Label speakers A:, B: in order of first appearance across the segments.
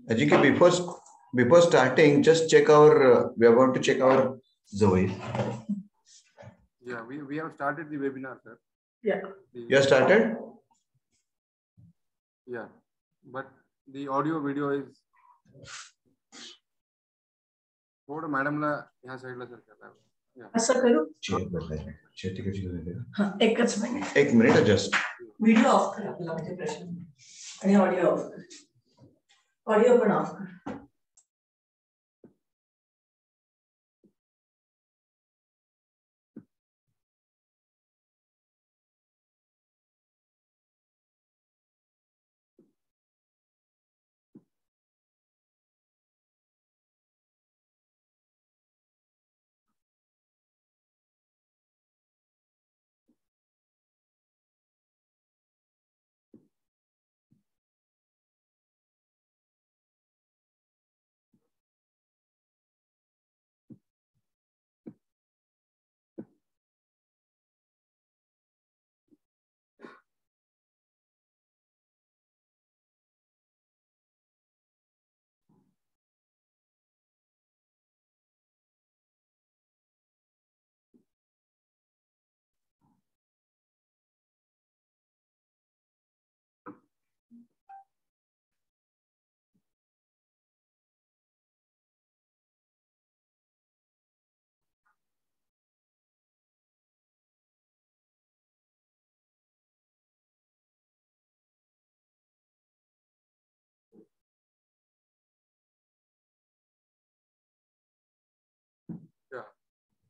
A: Ajike, before starting, just check our. We are going to check our Zoe.
B: Yeah, we have started the webinar, sir.
C: Yeah.
A: You have started?
B: Yeah, but the audio video is. थोड़ा madam ला यहाँ side ला sir करता है.
C: ऐसा करो. हाँ, एक
A: minute just.
C: Video of कर आपला म्हणजे प्रश्न आणि ऑडिओ ऑफ कर. ऑडिओ पण ऑफ कर.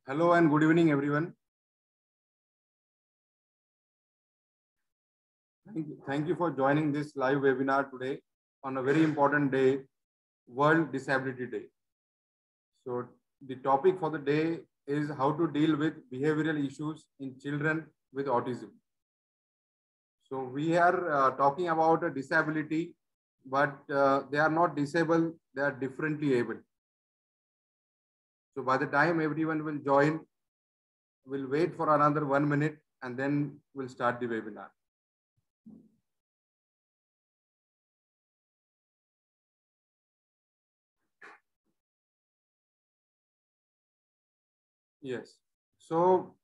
B: Hello and good evening, everyone. Thank you for joining this live webinar today on a very important day, World Disability Day. So the topic for the day is how to deal with behavioral issues in children with autism. So we are talking about a disability, but they are not disabled, they are differently able. So by the time everyone will join, we'll wait for another 1 minute and then we'll start the webinar. Yes. So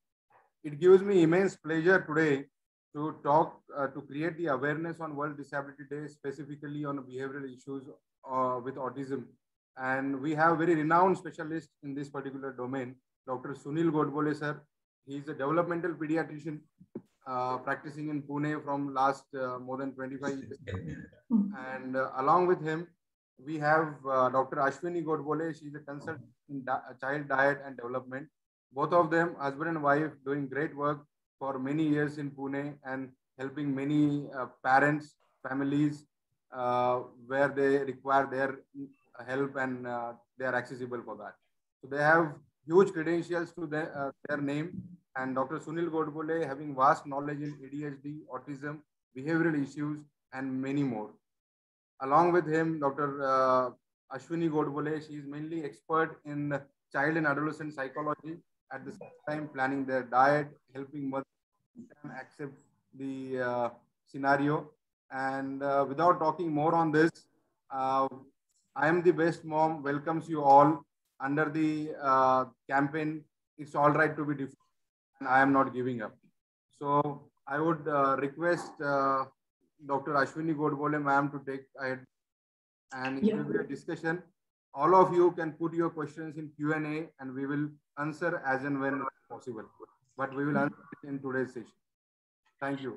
B: it gives me immense pleasure today to talk, to create the awareness on World Disability Day, specifically on behavioral issues with autism. And we have very renowned specialist in this particular domain, Dr. Sunil Godbole, sir. He is a developmental pediatrician practicing in Pune from last more than 25 years. And along with him, we have Dr. Ashwini Godbole. She is a consultant in child diet and development. Both of them, husband and wife, doing great work for many years in Pune and helping many parents, families where they require their help and they are accessible for that. So they have huge credentials to their name, and Dr. Sunil Godbole having vast knowledge in ADHD, autism, behavioral issues, and many more. Along with him, Dr. Ashwini Godbole, she is mainly expert in child and adolescent psychology, at the same time planning their diet, helping mothers accept the scenario. And without talking more on this, I am the best mom welcomes you all under the campaign, it's all right to be different, and I am not giving up. So I would request Dr. Ashwini Godbole ma'am to take ahead, and it will be a discussion. All of you can put your questions in Q&A and we will answer as and when possible. But we will answer it in today's session. Thank you.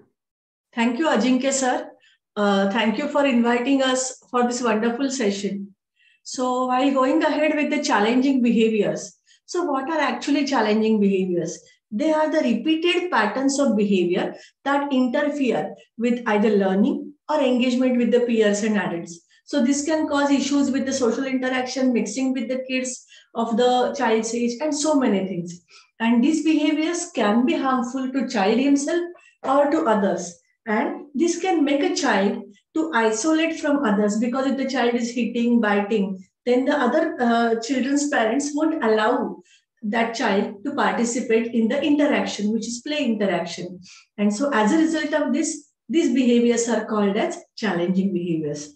C: Thank you, Ajinkya sir. Thank you for inviting us for this wonderful session. So while going ahead with the challenging behaviors, so what are actually challenging behaviors? They are the repeated patterns of behavior that interfere with either learning or engagement with the peers and adults. So this can cause issues with the social interaction, mixing with the kids of the child's age, and so many things. And these behaviors can be harmful to child himself or to others. And this can make a child to isolate from others, because if the child is hitting, biting, then the other children's parents won't allow that child to participate in the interaction, which is play interaction. And so as a result of this, These behaviors are called as challenging behaviors.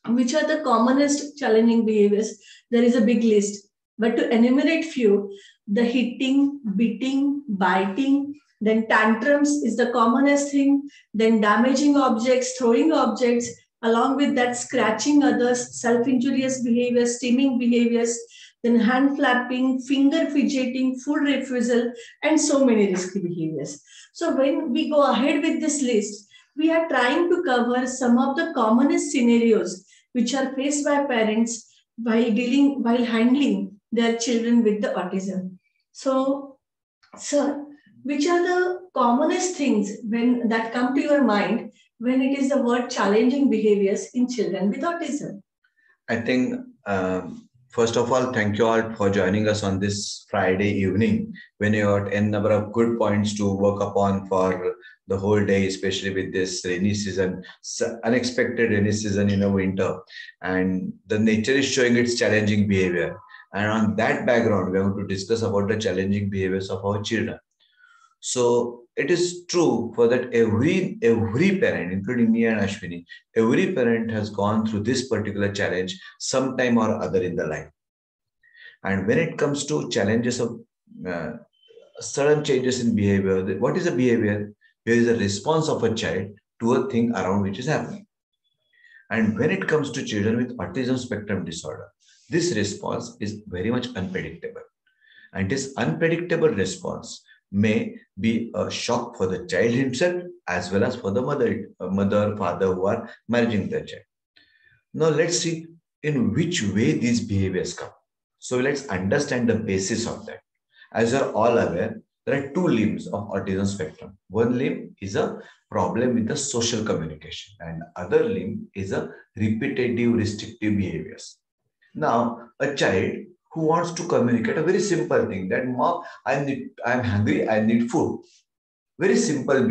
C: Which are the commonest challenging behaviors? There is a big list, but to enumerate few, the hitting, beating, biting, then tantrums is the commonest thing, then damaging objects, throwing objects, along with that scratching others, self-injurious behaviors, steaming behaviors, then hand flapping, finger fidgeting, food refusal, and so many risky behaviors. So when we go ahead with this list, we are trying to cover some of the commonest scenarios which are faced by parents while handling their children with the autism. So, sir, which are the commonest things when that come to your mind when it is the word challenging behaviors in children with autism?
A: I think, first of all, thank you all for joining us on this Friday evening when you got n number of good points to work upon for the whole day, especially with this rainy season, unexpected rainy season in the winter. And the nature is showing its challenging behavior. And on that background, we are going to discuss about the challenging behaviors of our children. So it is true for that every parent, including me and Ashwini, every parent has gone through this particular challenge sometime or other in the life. And when it comes to challenges of sudden changes in behavior, what is a behavior? Here is a response of a child to a thing around which is happening. And when it comes to children with autism spectrum disorder, this response is very much unpredictable. And this unpredictable response may be a shock for the child himself as well as for the mother, father who are managing the child. Now let's see in which way these behaviors come. So let's understand the basis of that. As you're all aware, there are two limbs of autism spectrum. One limb is a problem with the social communication and other limb is a repetitive restrictive behaviors. Now, a child who wants to communicate a very simple thing that mom, I'm hungry, I need food. Very simple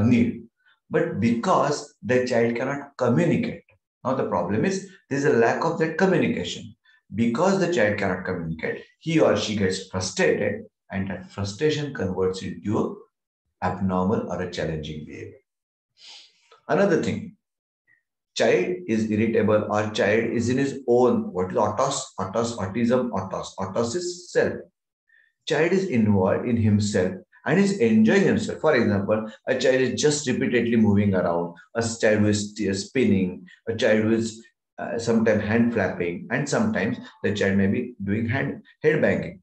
A: need. But because the child cannot communicate, now the problem is there's a lack of that communication. Because the child cannot communicate, he or she gets frustrated and that frustration converts into an abnormal or a challenging behavior. Another thing, child is irritable or child is in his own, what is autism, autos is self. Child is involved in himself and is enjoying himself. For example, a child is just repeatedly moving around, a child who is spinning, a child who is sometimes hand flapping, and sometimes the child may be doing head banging.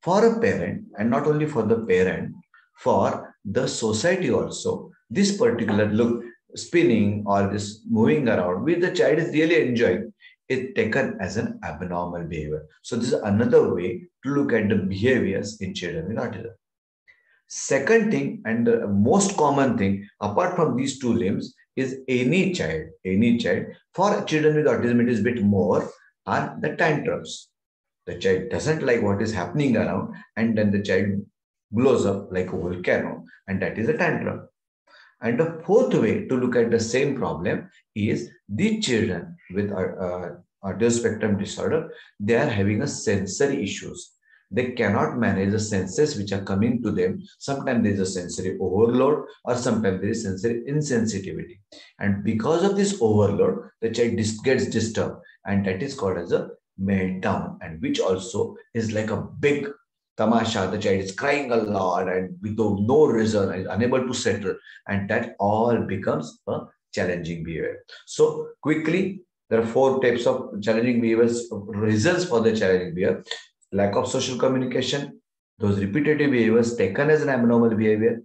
A: For a parent, and not only for the parent, for the society also, this particular spinning or this moving around, which the child is really enjoying, is taken as an abnormal behavior. So this is another way to look at the behaviors in children with autism. Second thing, and the most common thing, apart from these two limbs, is any child. For children with autism, it is a bit more, are the tantrums. The child doesn't like what is happening around, and then the child blows up like a volcano, and that is a tantrum. And the fourth way to look at the same problem is the children with autism spectrum disorder, they are having a sensory issues. They cannot manage the senses which are coming to them. Sometimes there is a sensory overload or sometimes there is sensory insensitivity. And because of this overload, the child gets disturbed, and that is called as a meltdown, and which also is like a big tamasha. The child is crying a lot and with no reason, is unable to settle, and that all becomes a challenging behavior. So quickly, there are four types of challenging behaviors, reasons for the challenging behavior. Lack of social communication, those repetitive behaviors taken as an abnormal behavior,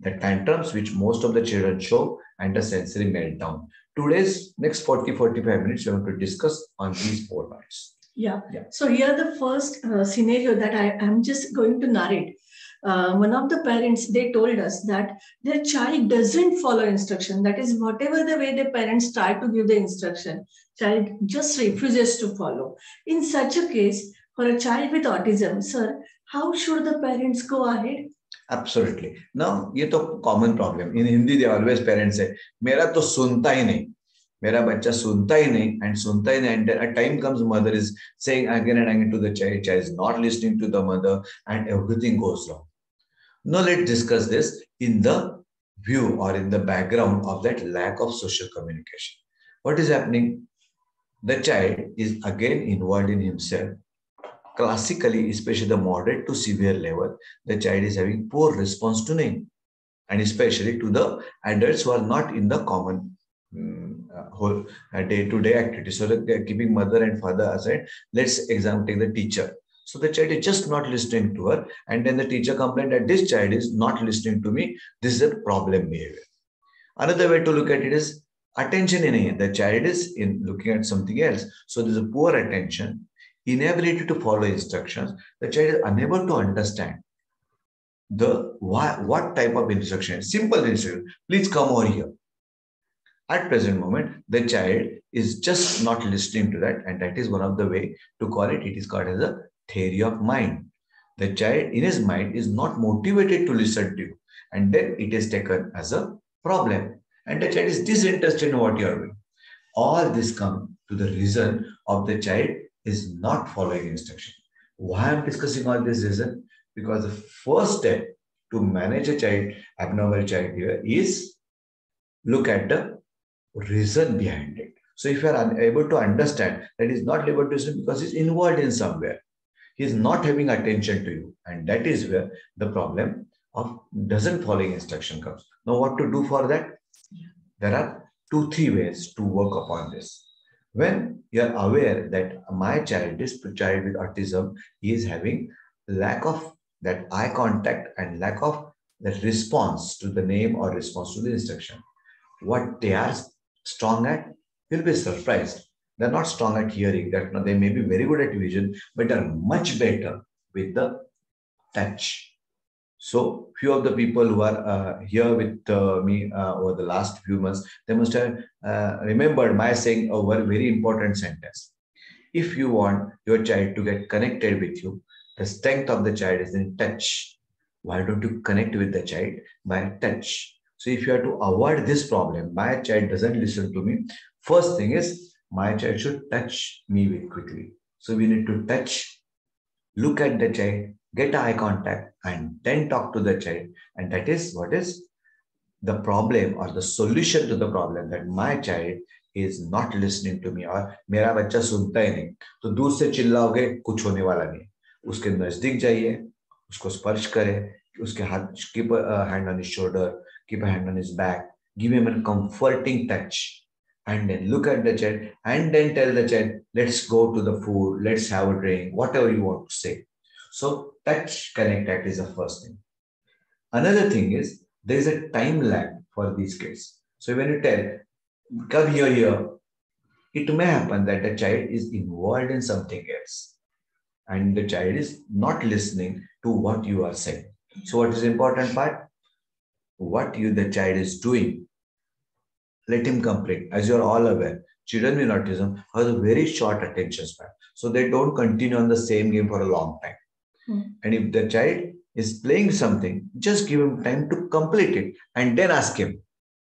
A: the tantrums which most of the children show, and the sensory meltdown. Today's next 40-45 minutes, we are going to discuss on these 4 points.
C: Yeah. So here the first scenario that I am just going to narrate. One of the parents, they told us that their child doesn't follow instruction. That is, whatever the way the parents try to give the instruction, child just refuses to follow. In such a case, for a child with autism, sir, how should the parents go ahead?
A: Absolutely. Now, ये तो common problem. In Hindi, they always parents say, मेरा तो सुनता ही नहीं, मेरा बच्चा सुनता ही नहीं, and a time comes mother is saying again and again to the child is not listening to the mother, and everything goes wrong. Now let's discuss this in the view or in the background of that lack of social communication. What is happening? The child is again involved in himself. Classically, especially the moderate to severe level, the child is having poor response to name, and especially to the adults who are not in the common whole day-to-day activity. So they're keeping mother and father aside. Let's take the teacher. So the child is just not listening to her, and then the teacher complained that this child is not listening to me. This is a problem behavior. Another way to look at it is attention in the child is in looking at something else. So there's a poor attention, inability to follow instructions. The child is unable to understand what type of instruction. Simple instruction. Please come over here. At present moment, the child is just not listening to that, and that is one of the way to call it. It is called as a theory of mind. The child in his mind is not motivated to listen to you, and then it is taken as a problem, and the child is disinterested in what you are doing. All this comes to the reason of the child is not following instruction. Why I'm discussing all this reason? Because the first step to manage a child, abnormal child here, is look at the reason behind it. So if you are unable to understand that he's not able to listen because he's involved in somewhere, he's not having attention to you, and that is where the problem of doesn't following instruction comes. Now, what to do for that? There are 2-3 ways to work upon this. When you are aware that my child, this child with autism, is having lack of that eye contact and lack of that response to the name or response to the instruction, what they are strong at, you'll be surprised. They're not strong at hearing. That they may be very good at vision, but are much better with the touch. So few of the people who are here with me over the last few months, they must have remembered my saying a very important sentence. If you want your child to get connected with you, the strength of the child is in touch. Why don't you connect with the child by touch? So if you have to avoid this problem, my child doesn't listen to me. First thing is, my child should touch me with quickly. So we need to touch, look at the child, get eye contact, and then talk to the child. And that is what is the problem or the solution to the problem, that my child is not listening to me और मेरा बच्चा सुनता ही नहीं, तो दूर से चिल्लाओगे कुछ होने वाला नहीं. उसके नजदीक जाइए, उसको स्पर्श करें, उसके हाथ, keep a hand on his shoulder, keep a hand on his back, give him a comforting touch, and then look at the child, and then tell the child, let's go to the food, let's have a drink, whatever you want to say. So touch, connect, that is the first thing. Another thing is, there is a time lag for these kids. So when you tell, come here, it may happen that the child is involved in something else, and the child is not listening to what you are saying. So what is the important part? What the child is doing, let him complete. As you are all aware, children with autism have a very short attention span. So they don't continue on the same game for a long time. And if the child is playing something, just give him time to complete it and then ask him.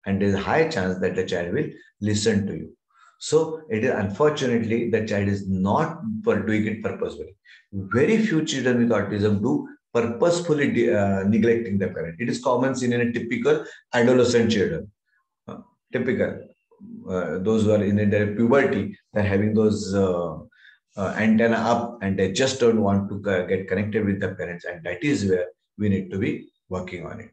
A: And there's a high chance that the child will listen to you. So it is, unfortunately, the child is not doing it purposefully. Very few children with autism do purposefully neglecting the parent. It is common seen in a typical adolescent children. Those who are in their puberty, they're having those antenna up, and they just don't want to get connected with the parents, and that is where we need to be working on it.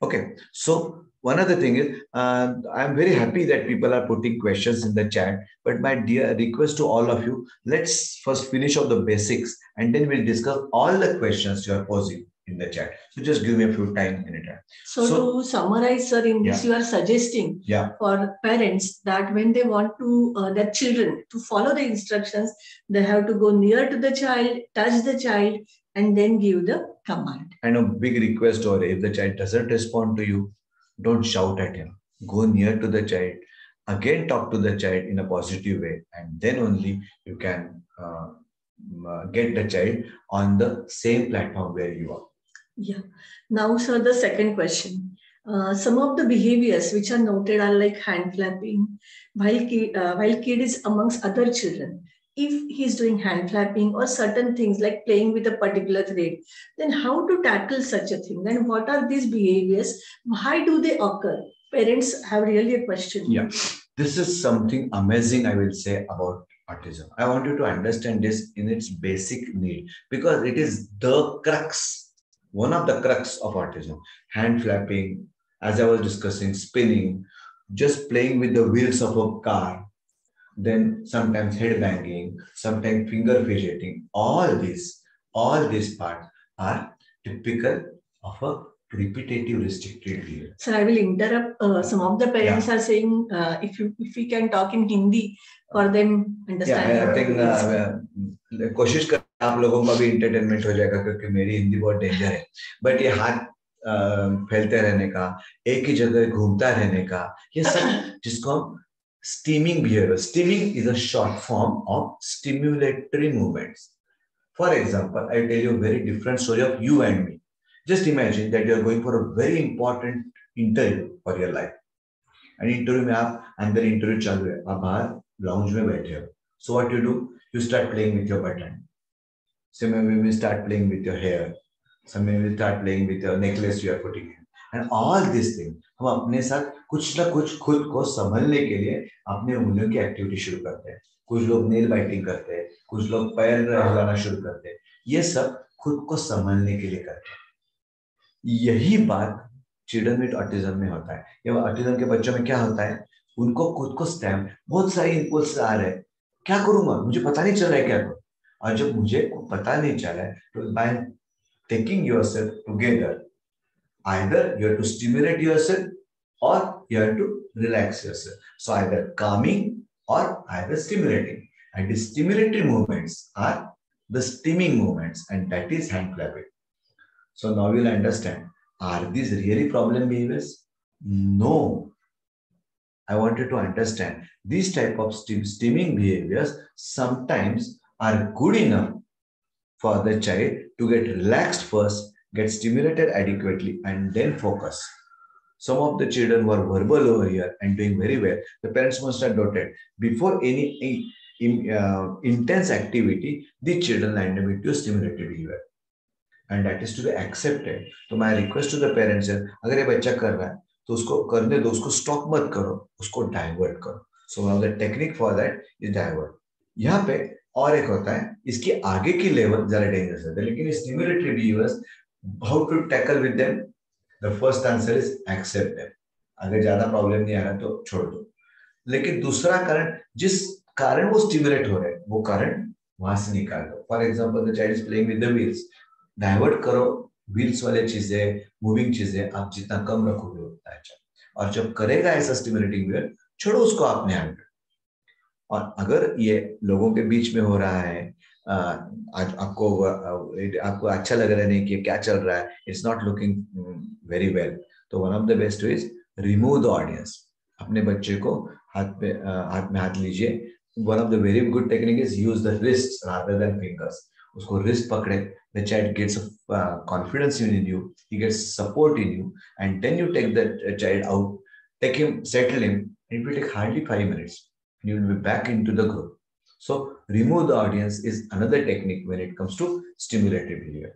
A: Okay, so one other thing is, I'm very happy that people are putting questions in the chat, but my dear request to all of you, let's first finish off the basics, and then we'll discuss all the questions you are posing in the chat. So just give me a few time in it.
C: So to summarize, sir, in this, you are suggesting for parents that when they want to their children to follow the instructions, they have to go near to the child, touch the child, and then give the command. And a big request, or if the child doesn't respond to you, don't shout at him. Go near to the child, again talk to the child in a positive way, and then only you can get the child on the same platform where you are. Yeah. Now, sir, the second question. Some of the behaviors which are noted are like hand flapping, while kid is amongst other children. if he's doing hand flapping or certain things like playing with a particular thread, then how to tackle such a thing? Then what are these behaviors? Why do they occur? Parents have really a question.
A: Yeah, this is something amazing, I will say, about autism. I want you to understand this in its basic need because it is the crux, one of the crux of autism. Hand flapping, as I was discussing, spinning, just playing with the wheels of a car, then sometimes head banging, sometimes finger fidgeting. All these parts are typical of a repetitive restricted behavior.
C: Sir, I will interrupt. Some of the parents are saying if we can talk in Hindi for them understanding.
A: Yeah, I think कोशिश कर आप लोगों का भी entertainment हो जाएगा क्योंकि मेरी हिंदी बहुत डेंजर है. But ये हाथ फैलते रहने का, एक ही जगह घूमता रहने का, ये सब जिसको हम steaming behavior. Steaming is a short form of stimulatory movements. For example, I tell you a very different story of you and me. Just imagine that you are going for a very important interview for your life. And interview में आप अंदर interview चालू है, आप बाहर lounge में बैठे हो. So what you do? You start playing with your button. Some will start playing with your hair. Some will start playing with your necklace you are putting in. And all these things, हम अपने साथ कुछ ना कुछ खुद को संभलने के लिए अपने उंगलियों की एक्टिविटी शुरू करते हैं. कुछ लोग नेल बाइटिंग करते हैं, कुछ लोग पैर हिलाना शुरू करते हैं. ये सब खुद को संभलने के लिए करते हैं. यही बात चिल्ड्रन विद ऑटिज्म में होता है. ये ऑटिज्म के बच्चों में क्या होता है, उनको खुद को स्टैम्प, बहुत सारी इम्पल्स आ रहे हैं, क्या करूंगा, मुझे पता नहीं चल रहा है क्या करूं. और जब मुझे पता नहीं चल रहा है तो by taking yourself together, either you have to stimulate yourself or you have to relax yourself. So either calming or either stimulating. And the stimulatory movements are the steaming movements, and that is hand clapping. So now you'll understand, are these really problem behaviors? No. I want you to understand these type of steaming behaviors sometimes are good enough for the child to get relaxed first, get stimulated adequately, and then focus. Some of the children who are verbal over here and doing very well, the parents must have noted before any intense activity, the children land up into stimulated behavior, and that is to be accepted. So my request to the parents is, अगर ये बच्चा कर रहा है तो उसको करने दो, उसको stop मत करो, उसको divert करो. So one of the technique for that is divert. यहाँ पे और एक होता है, इसकी आगे की लेवल जरा डेंजरस है, लेकिन stimulatory behaviors, how to tackle with them? The first answer is accept them. अगर ज्यादा प्रॉब्लम नहीं आ रहा तो छोड़ दो. लेकिन दूसरा कारण, जिस कारण वो स्टिमुलेट हो रहे हैं, वो कारण वहां से निकाल दो. For example, the child is playing with the wheels, divert करो व्हील्स वाले चीजें, मूविंग चीजें आप जितना कम रखोगे उतना अच्छा. और जब करेगा ऐसा स्टिमुलेटिंग बिहेवियर, छोड़ो उसको अपने हैंड. और अगर ये लोगों के बीच में हो रहा है, आपको अच्छा लग रहा नहीं कि क्या चल रहा है, it's not looking very well, तो one of the best is remove the audience. अपने बच्चे को हाथ में हाथ लीजिए. One of the very good technique is use the wrist rather than fingers. उसको रिस्ट पकड़े, the child gets confidence in you, he gets support in you, and then you take the child out, take him, settle him. It will take hardly 5 minutes. You will be back into the group. So remove the audience is another technique when it comes to stimulative behavior.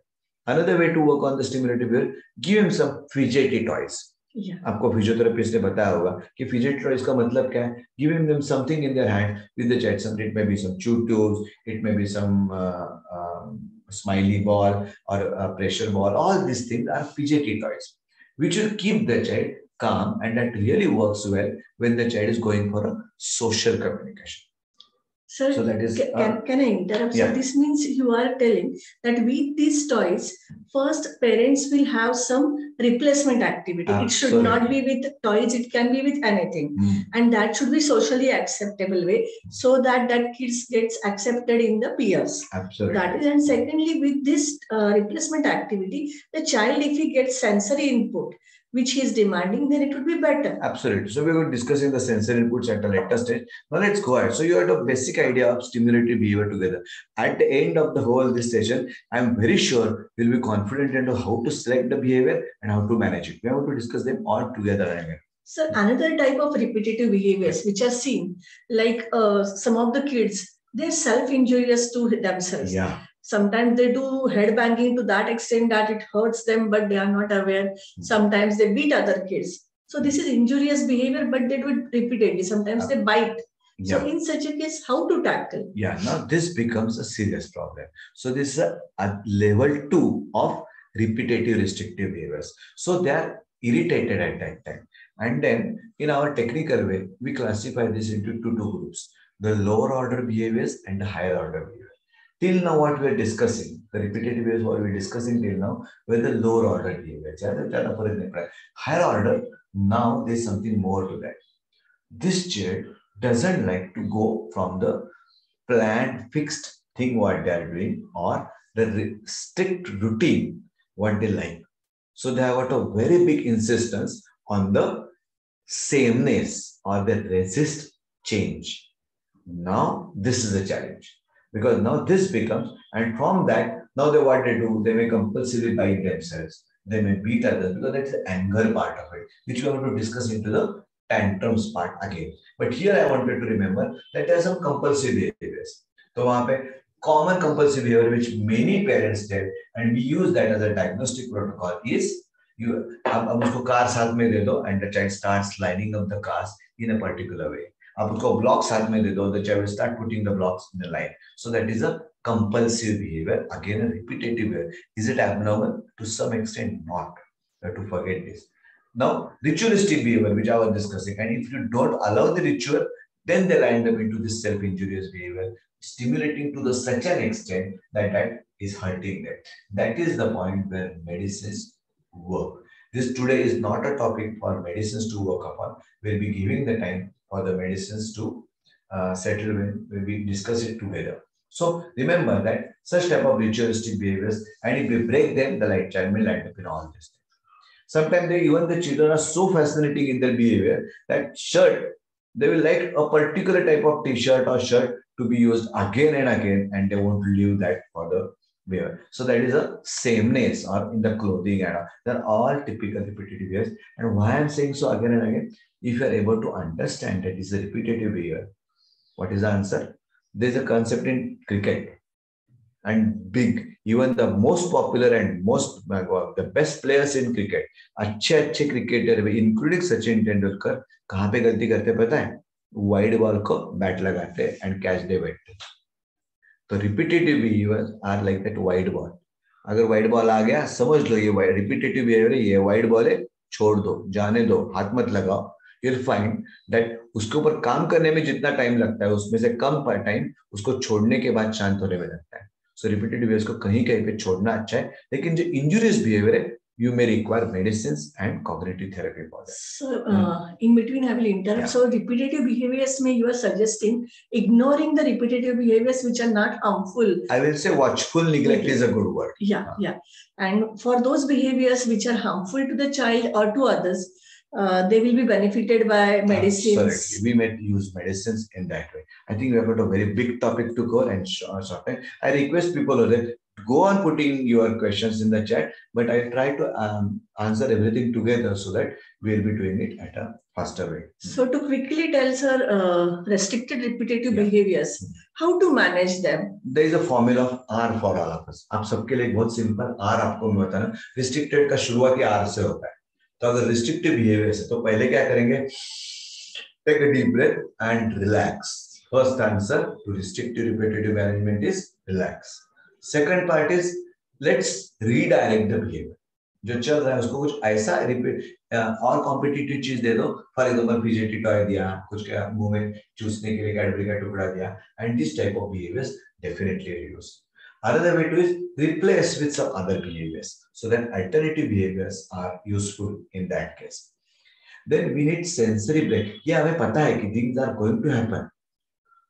A: Another way to work on the stimulative behavior, give him some fidgety toys. Yeah. आपको physiotherapist ने बताया होगा कि fidgety toys का मतलब क्या है. Giving them something in their hand with the child. It may be some chew-toes, it may be some smiley ball or a pressure ball. All these things are fidgety toys, which will keep the child calm, and that really works well when the child is going for a social communication.
C: Sir, so that is, can I interrupt? Yeah. So this means you are telling that with these toys, first parents will have some replacement activity. It should not be with toys, it can be with anything. And that should be socially acceptable way, so that kids gets accepted in the peers.
A: Absolutely.
C: That is, and secondly, with this replacement activity, the child, if he gets sensory input, which he is demanding, then it would be better.
A: Absolutely. So we were discussing the sensory inputs at a later stage. Now let's go ahead. So you had a basic idea of stimulative behavior together. At the end of the whole this session, I'm very sure we'll be confident into how to select the behavior and how to manage it. We have to discuss them all together again.
C: So another type of repetitive behaviors which are seen, like some of the kids they're self-injurious to themselves.
A: Yeah.
C: Sometimes they do head banging to that extent that it hurts them, but they are not aware. Sometimes they beat other kids. So this is injurious behavior, but they do it repeatedly. Sometimes they bite.
A: Yeah.
C: So in such a case, how to tackle?
A: Yeah, now this becomes a serious problem. So this is a level 2 of repetitive restrictive behaviors. So they are irritated at that time. And then in our technical way, we classify this into two groups, the lower order behaviors and the higher order behavior. Till now, what we are discussing, the repetitive behaviors, what we are discussing till now, were the lower order behaviors. Higher order, now there's something more to that. This child doesn't like to go from the planned fixed thing what they are doing or the strict routine what they like. So they have got a very big insistence on the sameness or the resist change. Now this is a challenge because now this becomes, and from that now they what they do, they may compulsively bite themselves, they may beat others because that's the anger part of it, which we are going to discuss into the tantrums part again. But here I wanted to remember that there are some compulsive behaviors. So वहाँ पे common compulsive behavior which many parents tell, and we use that as a diagnostic protocol is you अब उसको car साथ में दे दो and the child starts lining up the cars in a particular way. अब उसको blocks साथ में दे दो, the child will start putting the blocks in the line. So that is a compulsive behavior, again a repetitive behavior. Is it abnormal? To some extent not. You have to forget this. Now, ritualistic behavior, which I was discussing, and if you don't allow the ritual, then they'll end up into this self-injurious behavior, stimulating to such an extent that that is hurting them. That is the point where medicines work. This today is not a topic for medicines to work upon. We'll be giving the time for the medicines to settle when we discuss it together. So remember that such type of ritualistic behaviors, and if we break them, the light child will end up in all this. Sometimes even the children are so fascinating in their behavior that they will like a particular type of t-shirt or shirt to be used again and again, and they won't leave that for the wear. So that is a sameness or in the clothing, and they're all typical repetitive behaviors. And why I'm saying so again and again, if you are able to understand that is a repetitive behavior, what is the answer? There's a concept in cricket. And big, even the most popular and the best players in cricket, अच्छे cricketer including Sachin Tendulkar, कहाँ पे गलती करते पता है? Wide ball को bat लगाते and catch they बैठते. तो repetitive behaviors are like that wide ball. अगर wide ball आ गया, समझ लो ये repetitive behavior है, ये wide ball है, छोड़ दो, जाने दो, हाथ मत लगाओ. You'll find that उसके ऊपर काम करने में जितना टाइम लगता है, उसमें से कम टाइम उसको छोड़ने के बाद शांत होने में लगता है. So repetitive behaviors को कहीं कहीं पे छोड़ना अच्छा है, लेकिन जो injurious behavior है, you may require medicines and cognitive therapy for that.
C: So in between I will interrupt.
A: Yeah.
C: So repetitive behaviors, you are suggesting ignoring the repetitive behaviors which are not harmful.
A: I will say watchful neglect is a good word.
C: Yeah. And for those behaviors which are harmful to the child or to others, they will be benefited by medicines.
A: Absolutely. We may use medicines in that way. I think we have got a very big topic to go and short time. I request people to go on putting your questions in the chat, but I try to answer everything together so that we'll be doing it at a faster way.
C: So to quickly tell sir, restricted repetitive behaviors, how to manage them?
A: There is a formula of R for all of us. आप सबके लिए बहुत simple R आपको मैं बताना. Restricted का शुरुआत ही R से होता है. तो अगर restrictive behavior है तो पहले क्या करेंगे? Take a deep breath and relax. First answer to restrictive repetitive management is relax. Second part is let's redirect the behavior. जो चल रहा है उसको कुछ ऐसा और कॉम्पिटिटिव चीज दे दो. फॉर एग्जांपल पीजेटी टॉय दिया, कुछ मुंह में चूसने के लिए कैडबरी का टुकड़ा दिया, and this type of behaviours definitely reduce. Another way to is replace with some other behaviors so that alternative behaviors are useful in that case. Then we need sensory break. ये हमें पता है कि things are going to happen.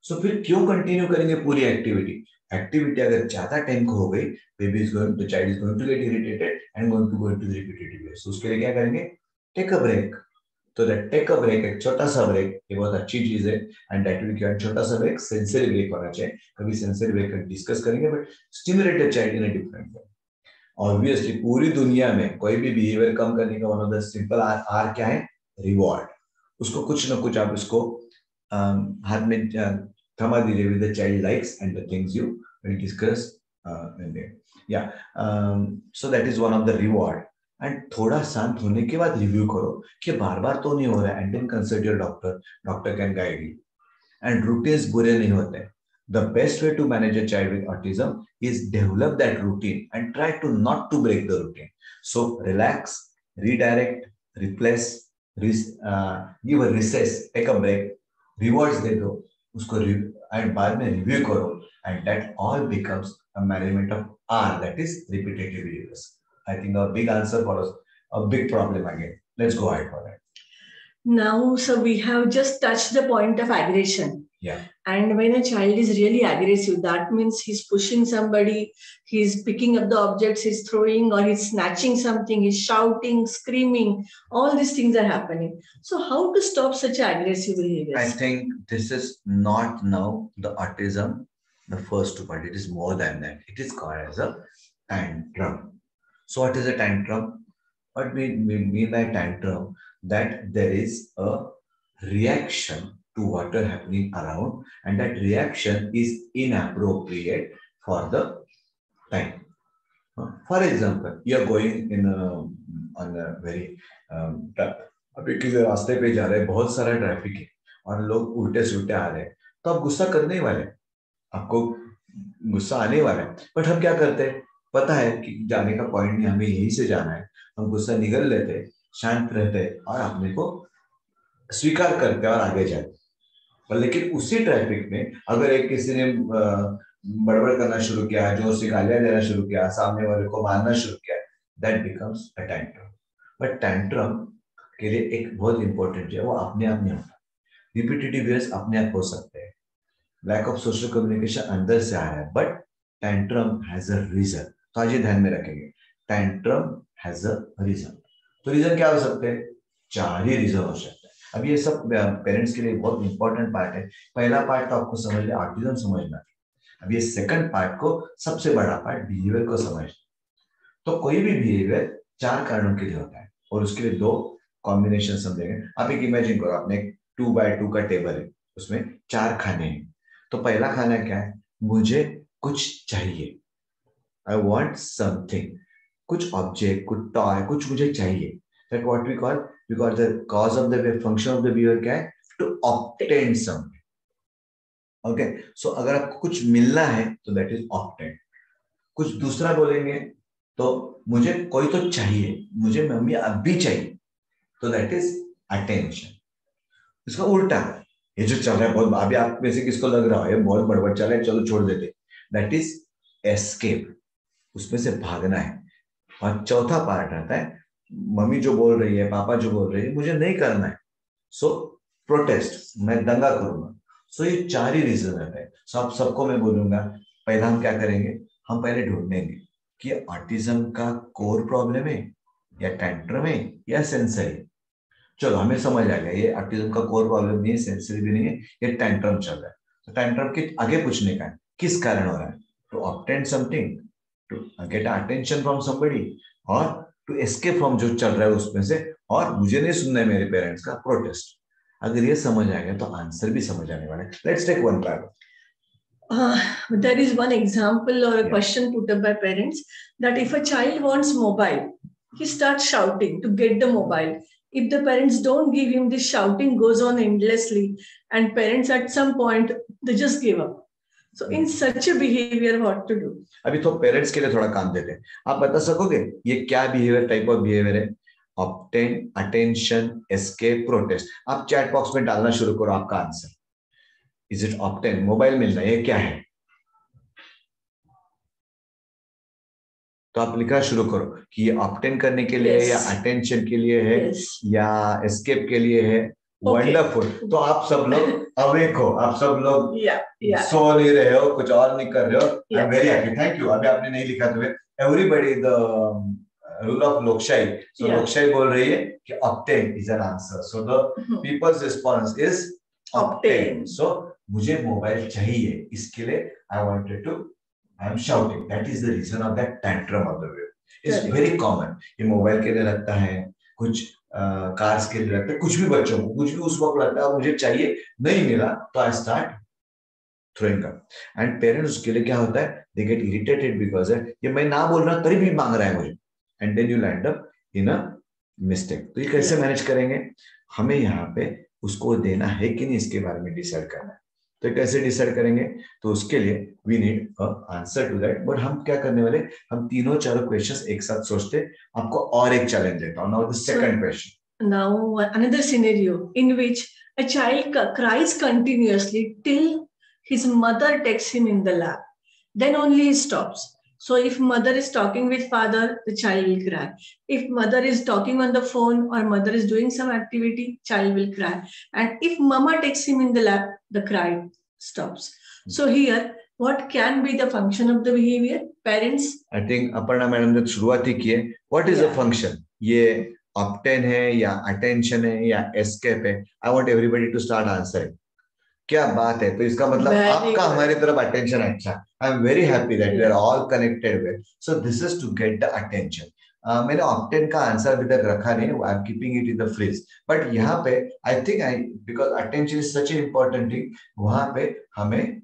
A: So फिर क्यों continue करेंगे पूरी activity? Activity अगर ज्यादा टाइम को हो गई, the child is going to get irritated and going to go into the repetitive way. So उसके लिए क्या करेंगे? Take a break. तो that take a break, एक छोटा सा ब्रेक, ये बहुत अच्छी चीज है, and that will give छोटा सा ब्रेक, सेंसरी ब्रेक होना चाहिए. कभी सेंसरी ब्रेक डिस्कस करेंगे, but stimulate the child in a different way. Obviously पूरी दुनिया में कोई भी बिहेवियर कम करने का one of the simple R क्या है? Reward. उसको कुछ ना कुछ आप इसको हाथ में थमा दीजिए with the child likes and the things you will discuss in there. Yeah, so that is one of the reward. And थोड़ा शांत होने के बाद रिव्यू करो कि बार बार तो नहीं हो रहा है, and then consult your doctor. Doctor can guide you. And routines बुरे नहीं होते. The best way to manage a child with autism is develop that routine and try to not to break the routine. So relax, redirect, replace, give a recess, take a break, rewards दे दो उसको and बाद में review करो, and that all becomes a management of R, that is repetitive behaviors. I think a big answer follows a big problem again. Let's go ahead for that.
C: Now, so we have just touched the point of aggression.
A: Yeah.
C: And when a child is really aggressive, that means he's pushing somebody, he's picking up the objects, he's throwing, or he's snatching something, he's shouting, screaming. All these things are happening. So how to stop such aggressive behaviors?
A: I think this is not now the autism, the first part. It is more than that. It is called as a tantrum. So what is a tantrum? What we mean by tantrum? That there is a reaction to what is happening around, and that reaction is inappropriate for the time. For example, you are going in on a very अभी किसी रास्ते पे जा रहे हैं, बहुत सारा traffic है और लोग उल्टे सुल्टे आ रहे हैं, तो आप गुस्सा करने ही वाले, आपको गुस्सा आने वाला है. बट हम क्या करते हैं, पता है कि जाने का पॉइंट नहीं, हमें यहीं से जाना है, हम गुस्सा निगल लेते हैं, शांत रहते हैं और अपने को स्वीकार करते हैं और आगे जाते. पर लेकिन उसी ट्रैफिक में अगर एक किसी ने बड़बड़ करना शुरू किया, जोर से गालियां देना शुरू किया, सामने वाले को मारना शुरू किया, that becomes a tantrum. But tantrum के लिए एक बहुत इंपॉर्टेंट है, वो अपने आप नहीं होता. रिपीटेटिव वेज अपने आप हो सकते हैं. लैक ऑफ सोशल कम्युनिकेशन अंदर से आ रहा है, but tantrum has a reason. तो आज ये ध्यान में रखेंगे, टैंट्रम हैज अ रीजन. तो रीजन क्या हो सकते हैं? 4 ही रीजन हो सकते हैं. अब ये सब पेरेंट्स के लिए बहुत इंपॉर्टेंट पार्ट है. पहला पार्ट तो आपको समझ लिया, ऑटिज्म समझना. अब ये सेकंड पार्ट को, सबसे बड़ा पार्ट बिहेवियर को समझना. तो कोई भी बिहेवियर 4 कारणों के लिए होता है और उसके लिए 2 कॉम्बिनेशन समझेंगे. आप एक इमेजिन करो, आपने एक 2x2 का टेबल है, उसमें 4 खाने हैं. तो पहला खाना क्या है? मुझे कुछ चाहिए, आई वॉन्ट समथिंग. कुछ ऑब्जेक्ट, कुछ टॉय, कुछ मुझे चाहिए. That what we call, because the cause of the function of the behaviour क्या है? To obtain something. Okay, so अगर आपको कुछ मिलना है तो दैट इज ऑब्टेन. कुछ दूसरा बोलेंगे तो मुझे कोई तो चाहिए, मुझे मम्मी अब भी चाहिए, तो दैट इज अटेंशन. इसका उल्टा, ये जो चल रहा है बहुत, अभी आप में से किसको लग रहा है बहुत बड़बड़ चल रहा है, चलो छोड़ देते, दैट इज एस्केप. उसमें से भागना है. और चौथा पार्ट आता है, मम्मी जो बोल रही है, पापा जो बोल रही है, मुझे नहीं करना है, सो प्रोटेस्ट, मैं दंगा करूंगा. सो ये 4 ही रीजन रहते हैं. सो आप सबको मैं बोलूंगा, पहला हम क्या करेंगे, हम पहले ढूंढेंगे कि ऑटिज्म का कोर प्रॉब्लम है या टैंट्रम है या सेंसरी. चलो हमें समझ आ गया, ये ऑटिज्म का कोर प्रॉब्लम नहीं है, सेंसरी भी नहीं है, ये टैंट्रम चल रहा है. तो टैंट्रम के आगे पूछने का है, किस कारण हो रहा है? To obtain something, to get attention from somebody, और टू एस्केप फ्रॉम जो चल रहा है उसमें से, और मुझे नहीं सुनना है मेरे पेरेंट्स का, प्रोटेस्ट. अगर ये समझ आ गया तो आंसर भी समझ आने वाला है. Let's take one part.
C: There is one example or a question put up by parents that if a child wants mobile, he starts shouting to get the mobile. If the parents don't give him, this shouting goes on endlessly, and parents at some point they just give up. So in such a behavior, what to do?
A: अभी तो parents के लिए थोड़ा काम देते हैं. आप बता सकोगे ये क्या बिहेवियर, टाइप ऑफ बिहेवियर है? Obtain, attention, escape, protest. आप चैट बॉक्स में डालना शुरू करो आपका answer. Is it obtain? Mobile मिलना, ये क्या है? तो आप लिखना शुरू करो कि ये ऑब्टेन करने के लिए है, या अटेंशन के लिए है, या एस्केप के लिए है. वंडरफुल. तो आप सब लोग अवेक हो, आप सब लोग सो नहीं रहे हो, कुछ और नहीं कर रहे हो. आई am very happy, thank you. अभी आपने नहीं लिखा तो एवरीबॉडी द रूल ऑफ लोकशाही. सो लोकशाही बोल रही है कि obtain is an answer. So the people's response is obtain. So मुझे मोबाइल चाहिए, इसके लिए I wanted to, I am shouting. That is the reason of that tantrum of the way. It's very common. ये mobile के लिए लगता है, कुछ कार्स के लिए लगता है, कुछ भी बच्चों को कुछ भी उस वक्त लगता है, मुझे चाहिए, नहीं मिला तो I start throwing up. And parents उसके लिए क्या होता है, they get irritated because ये मैं ना बोल रहा हूँ तभी भी मांग रहा है मुझे, and then you land up in a mistake. तो ये कैसे मैनेज करेंगे? हमें यहाँ पे उसको देना है कि नहीं इसके बारे में डिसाइड करना है. तो कैसे डिसाइड करेंगे? तो उसके लिए we need a answer to that. But हम क्या करने वाले, हम तीनों चारों क्वेश्चंस एक साथ सोचते. आपको और एक चैलेंज देता हूँ. Now the second question.
C: Now another scenario in which a child cries continuously till his mother takes him in the lap. Then only he stops. So if mother is talking with father, the child will cry. If mother is talking on the phone or mother is doing some activity, child will cry. And if mama takes him in the lap, the cry stops. So here, what can be the function of the behavior? Parents?
A: I think Aparna madam ने शुरुआत ही की है. What is the function? ये obtain है या attention है या escape है? I want everybody to start answering. क्या बात है. तो इसका मतलब आपका हमारी तरफ अटेंशन अच्छा. I am very happy that we are all connected with. So this is to get the attention. मैंने ऑप्टेन का आंसर अभी तक रखा नहीं. I am keeping it in the fridge. But यहाँ पे I think because attention is such a important thing, वहां पे हमें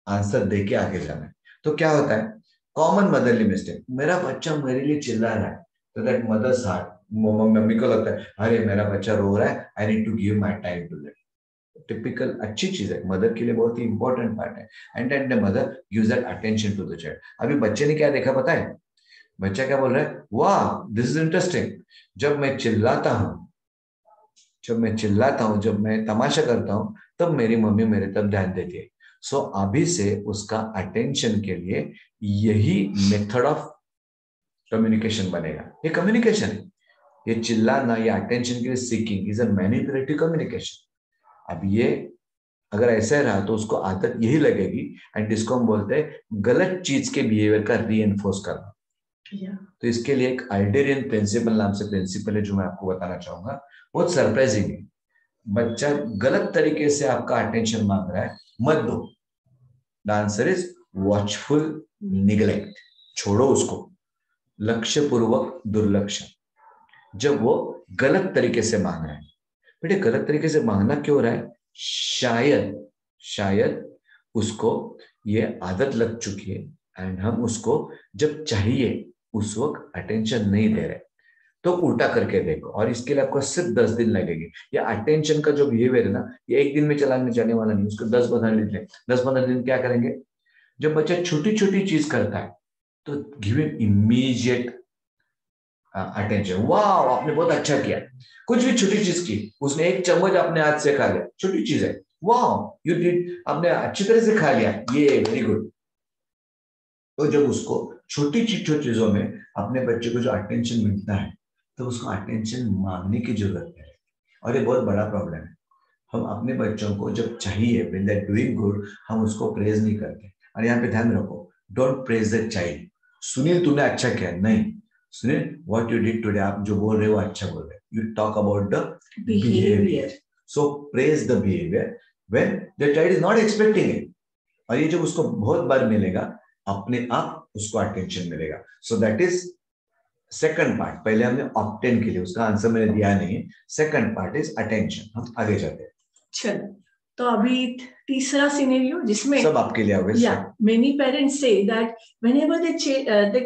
A: आंसर दे के आगे जाना है. तो क्या होता है, कॉमन मदरली मिस्टेक, मेरा बच्चा मेरे लिए चिल्ला रहा है. तो दैट मदर्स हार्ट, मम्मी को लगता है अरे मेरा बच्चा रो रहा है, I need to give my time to that. Typical अच्छी चीज है, मदर के लिए बहुत ही इंपॉर्टेंट पार्ट है. And that the mother gives that attention to the child. अभी बच्चे ने क्या देखा पता है? बच्चा क्या बोल रहा है? वाह दिस इज इंटरेस्टिंग. जब मैं चिल्लाता हूँ, जब मैं तमाशा करता हूँ, तब मेरी मम्मी मेरे तरफ ध्यान देती है. सो अभी से उसका अटेंशन के लिए यही मेथड ऑफ कम्युनिकेशन बनेगा. ये कम्युनिकेशन है, ये चिल्लाना, ये अटेंशन के लिए seeking is a manipulative communication. अब ये अगर ऐसा रहा तो उसको आदत यही लगेगी. एंड जिसको हम बोलते हैं गलत चीज के बिहेवियर का रीएनफोर्स करना. तो इसके लिए एक आइडेरियन प्रिंसिपल नाम से प्रिंसिपल है जो मैं आपको बताना चाहूंगा. बहुत सरप्राइजिंग है. बच्चा गलत तरीके से आपका अटेंशन मांग रहा है, मत दो. The answer is watchful neglect. छोड़ो उसको. लक्ष्यपूर्वक दुर्लक्षण. जब वो गलत तरीके से मांग रहा है, बेटे गलत तरीके से मांगना क्यों रहा है? शायद उसको ये आदत लग चुकी है एंड हम उसको जब चाहिए उस वक्त अटेंशन नहीं दे रहे. तो उल्टा करके देखो, और इसके लिए आपको सिर्फ 10 दिन लगेंगे. या अटेंशन का जो बिहेवियर है ना, ये एक दिन में चलाने जाने वाला नहीं. उसको 10-15 दिन. 10-15 दिन क्या करेंगे? जब बच्चा छोटी छोटी चीज करता है तो गिव हिम इमीडिएट अटेंशन. वाह आपने बहुत अच्छा किया. कुछ भी छोटी चीज की, उसने एक चम्मच अपने हाथ से खा लिया, छोटी चीज है, वाह यू डिड, आपने अच्छी तरह से खा लिया, ये वेरी गुड. तो जब उसको छोटी चीजों में अपने बच्चे को जो अटेंशन मिलता है, तो उसको अटेंशन मांगने की जरूरत है. और ये बहुत बड़ा प्रॉब्लम है. हम अपने बच्चों को जब चाहिए when they are doing good, हम उसको प्रेज नहीं करते. और यहाँ पे ध्यान रखो, don't praise the child. Sunil तूने अच्छा किया, नहीं. Sunil what you did today, आप जो बोल रहे हो अच्छा बोल रहे हो. You talk about the behaviour. So praise the behaviour when the child is not expecting it. और ये जब उसको बहुत बार मिलेगा, अपने आप उसको अटेंशन मिलेगा. So that is second part. पहले हमने ऑप्टेन के लिए, उसका आंसर मैंने दिया नहीं. Second part is attention. हम आगे जाते हैं.
C: चलो, तो अभी तीसरा सिनेरियो जिसमें
A: सब आपके लिए होगा.
C: Yeah, many parents say that whenever they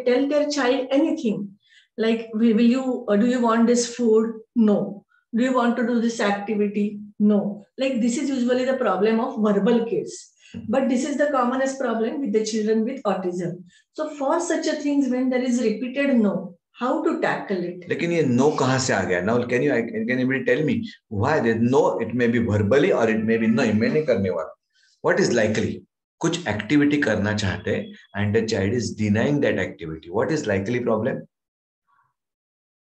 C: tell their child anything, like will you do you want this food? No. Do you want to do this activity? No. Like this is usually the problem of verbal kids. But this is the commonest problem with the children with autism. So for such a things, when there is repeated no, how to tackle it?
A: लेकिन ये no कहाँ से आ गया? Now can anybody tell me why there no? It may be verbally or it may be no. मैं नहीं करने वाला. What is likely? कुछ एक्टिविटी करना चाहते हैं and the child is denying that activity. What is likely problem?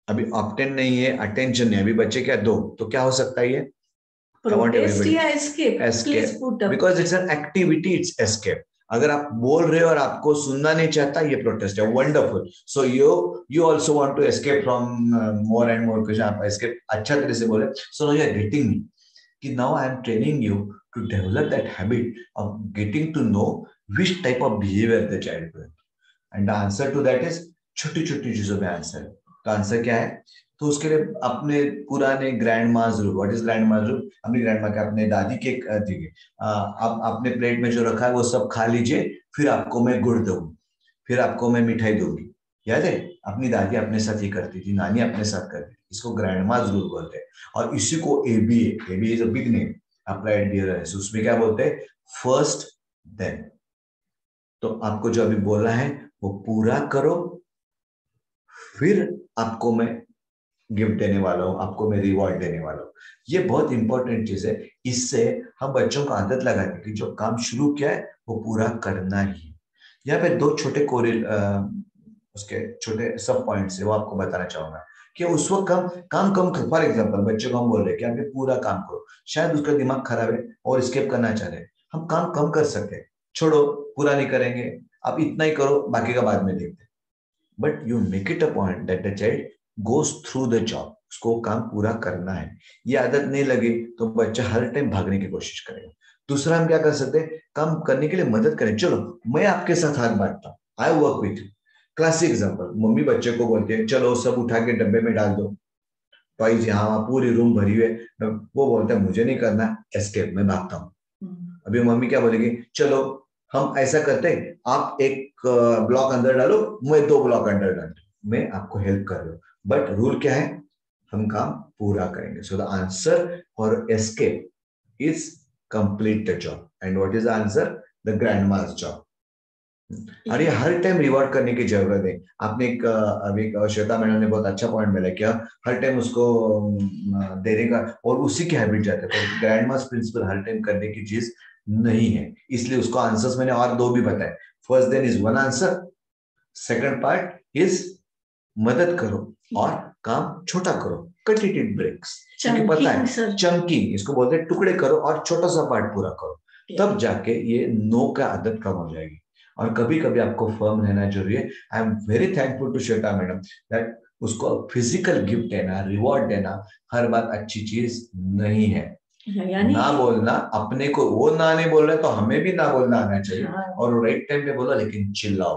A: अभी obtain नहीं है, अटेंशन नहीं. अभी बच्चे क्या दो, तो क्या हो सकता है? ये
C: protest या escape.
A: Because it's an activity, it's escape. अगर आप बोल रहे हो और आपको सुनना नहीं चाहता, ये प्रोटेस्ट है. Wonderful. So you also want to escape from more and more question. आप escape अच्छा तरह से बोले. So now you are getting me कि now I am training you to develop that habit of getting to know which type of behavior the child will. And the answer to that is छोटी छोटी चीजों में answer. तो answer क्या है? तो उसके लिए अपने पुराने ग्रैंड माज रूल, व्हाट इज ग्रैंड माज रूल, अपनी ग्रैंड मा के अपने दादी के देखिए, आप अपने प्लेट में जो रखा है वो सब खा लीजिए, फिर आपको मैं गुड़ दूंगी, फिर आपको मैं मिठाई दूंगी। याद है, अपनी दादी अपने साथ ही करती थी, नानी अपने साथ करती थी, इसको ग्रैंड माज रूल बोलते हैं। और इसी को ABA is a big name applied behaviour, उसमें क्या बोलते हैं, फर्स्ट देन। तो आपको जो अभी बोला है वो पूरा करो, फिर आपको मैं गिफ्ट देने वाला हूं, आपको मैं रिवॉर्ड देने वाला हूं। ये बहुत इंपॉर्टेंट चीज है। इससे हम बच्चों को आदत लगाते कि जो काम शुरू किया है वो पूरा करना ही है। यहाँ पे दो छोटे कोरिल उसके छोटे सब पॉइंट्स है, वो आपको बताना चाहूंगा कि उस वक्त काम कम, फॉर एग्जाम्पल बच्चों को हम बोल रहे हैं कि आप पूरा काम करो, शायद उसका दिमाग खराब है और स्केप करना चाह रहे हैं, हम काम कम कर सकते हैं, छोड़ो पूरा नहीं करेंगे, आप इतना ही करो, बाकी का बाद में देखते हैं। But you make it a point that the child goes through the job, उसको काम पूरा करना है। ये आदत नहीं लगी तो बच्चा हर टाइम भागने की कोशिश करेगा। दूसरा हम क्या कर सकते हैं, काम करने के लिए मदद करें, चलो मैं आपके साथ हाथ बांटता हूँ, I work with you. Classic example, mummy बच्चे को बोलते हैं चलो सब उठा के डब्बे में डाल दो, टॉयज यहाँ वहाँ पूरी रूम भरी हुई है, वो बोलता है मुझे नहीं करना, एस्केप, मैं भागता हूँ। अभी मम्मी क्या बोलेगी, चलो हम ऐसा करते हैं, आप एक ब्लॉक अंदर डालो, मैं 2 ब्लॉक अंदर डालू, मैं आपको हेल्प कर रहा हूँ, बट रूल क्या है, हम काम पूरा करेंगे। So the answer for escape is complete the job, and what is the answer, the grandma's job. और ये हर टाइम रिवॉर्ड करने की जरूरत है। आपने अभी श्वेता मैडम ने बहुत अच्छा पॉइंट मिला, क्या हर टाइम उसको देने का और उसी की हैबिट जाता है, तो ग्रैंड मास प्रिंसिपल हर टाइम करने की चीज नहीं है, इसलिए उसको आंसर्स मैंने और 2 भी बताए। First then is one answer, second part is मदद करो और काम छोटा करो, कट इट इन ब्रेक्स, क्योंकि पता है चंकिंग इसको बोलते हैं, टुकड़े करो और छोटा सा पार्ट पूरा करो, तब जाके ये नो का आदत कम हो जाएगी। और कभी कभी आपको फर्म रहना जरूरी है। I am very thankful to Shweta madam that उसको फिजिकल गिफ्ट देना, रिवॉर्ड देना हर बात अच्छी चीज नहीं है। ना बोलना, अपने को वो ना नहीं बोल रहे तो हमें भी ना बोलना आना चाहिए, और राइट टाइम पे बोलो लेकिन चिल्लाओ,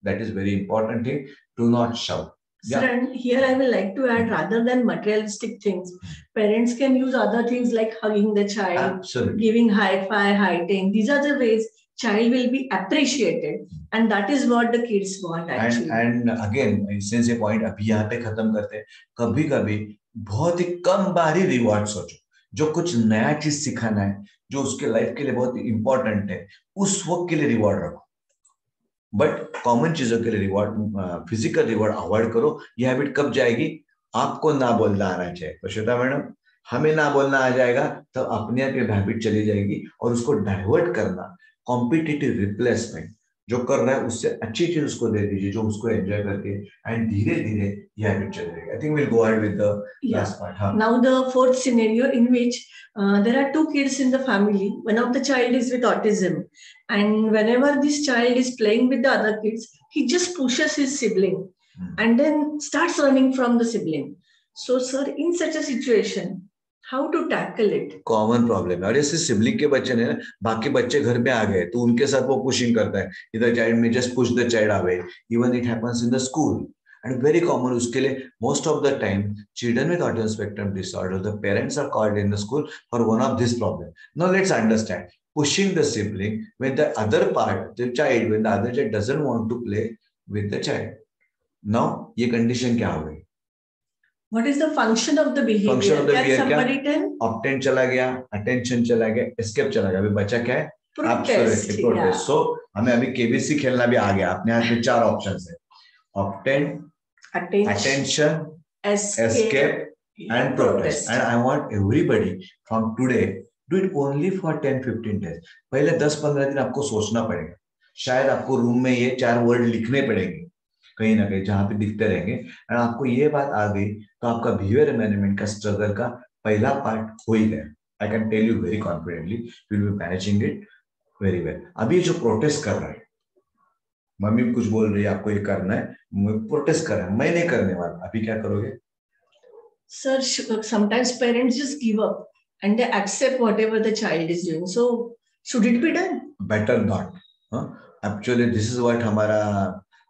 A: that is very important thing, do not shout.
C: Sir, and here I will like to add, rather than materialistic things, parents can use other things like hugging the child, absolutely, giving high five, hiking. These are the ways child will be appreciated, and that is what the kids want actually.
A: And again, since ये point अभी यहाँ पे खत्म करते हैं, कभी कभी बहुत ही कम बार ही रिवॉर्ड सोचो, जो कुछ नया चीज सिखाना है, जो उसके लाइफ के लिए बहुत इंपॉर्टेंट है, उस वक्त के लिए रिवॉर्ड रखो, बट कॉमन चीजों के लिए रिवॉर्ड, फिजिकल रिवॉर्ड अवॉइड करो। यह हैबिट कब जाएगी, आपको ना बोलना आना चाहिए। तो श्वेता मैडम, हमें ना बोलना आ जाएगा तो अपने आप ये हैबिट चली जाएगी, और उसको डाइवर्ट करना, कॉम्पिटिटिव रिप्लेसमेंट जो कर रहा है उससे अच्छी चीज उसको दे दीजिए जो उसको एंजॉय करके, एंड धीरे धीरे ये हैबिट चली जाएगी। I think will go ahead with the last part.
C: Now the fourth scenario in which there are 2 kids in the family. One of the child is with autism, and whenever this child is playing with the other kids, he just pushes his sibling and then starts running from the sibling. So sir, in such a situation, how to tackle it?
A: Common problem है, और जैसे sibling के बच्चे ने, बाकी बच्चे घर में आ गए तो उनके साथ वो पुशिंग करता है, इधर चाइल्ड में just push the child away, even it happens in the school and very common. उसके लिए most of the time children with autism spectrum disorder, the parents are called in the school for one of this problem. Now let's understand, pushing the sibling with the other part, the child, when the other child doesn't want to play with the child. Now ये condition क्या हो गई?
C: What is the function of the behavior?
A: Function of the behavior
C: somebody
A: क्या? Obtain चला गया, attention चला गया, escape चला गया, अभी बचा क्या है?
C: Protest.
A: Protest. So हमें अभी KBC खेलना भी आ गया, अपने हाथ में 4 ऑप्शंस है, obtain, attention, escape and protest. And I want everybody from today do it only for 10-15 days. पहले 10-15 दिन आपको सोचना पड़ेगा, शायद आपको रूम में ये 4 वर्ड लिखने पड़ेंगे कहीं ना कहीं जहां पे दिखते रहेंगे, और आपको ये बात आ गई तो आपका बिहेवियर मैनेजमेंट का स्ट्रगल का पहला पार्ट हो ही गया। I can tell you very confidently, you will be managing it very well. अभी जो प्रोटेस्ट कर रहा है, मम्मी कुछ बोल रही है आपको ये करना है, प्रोटेस्ट कर रहा है, मैं नहीं करने वाला, अभी क्या करोगे?
C: Sir, sometimes parents just give up and they accept whatever the child is doing. So should it be done?
A: Better not. Actually, this is what हमारा,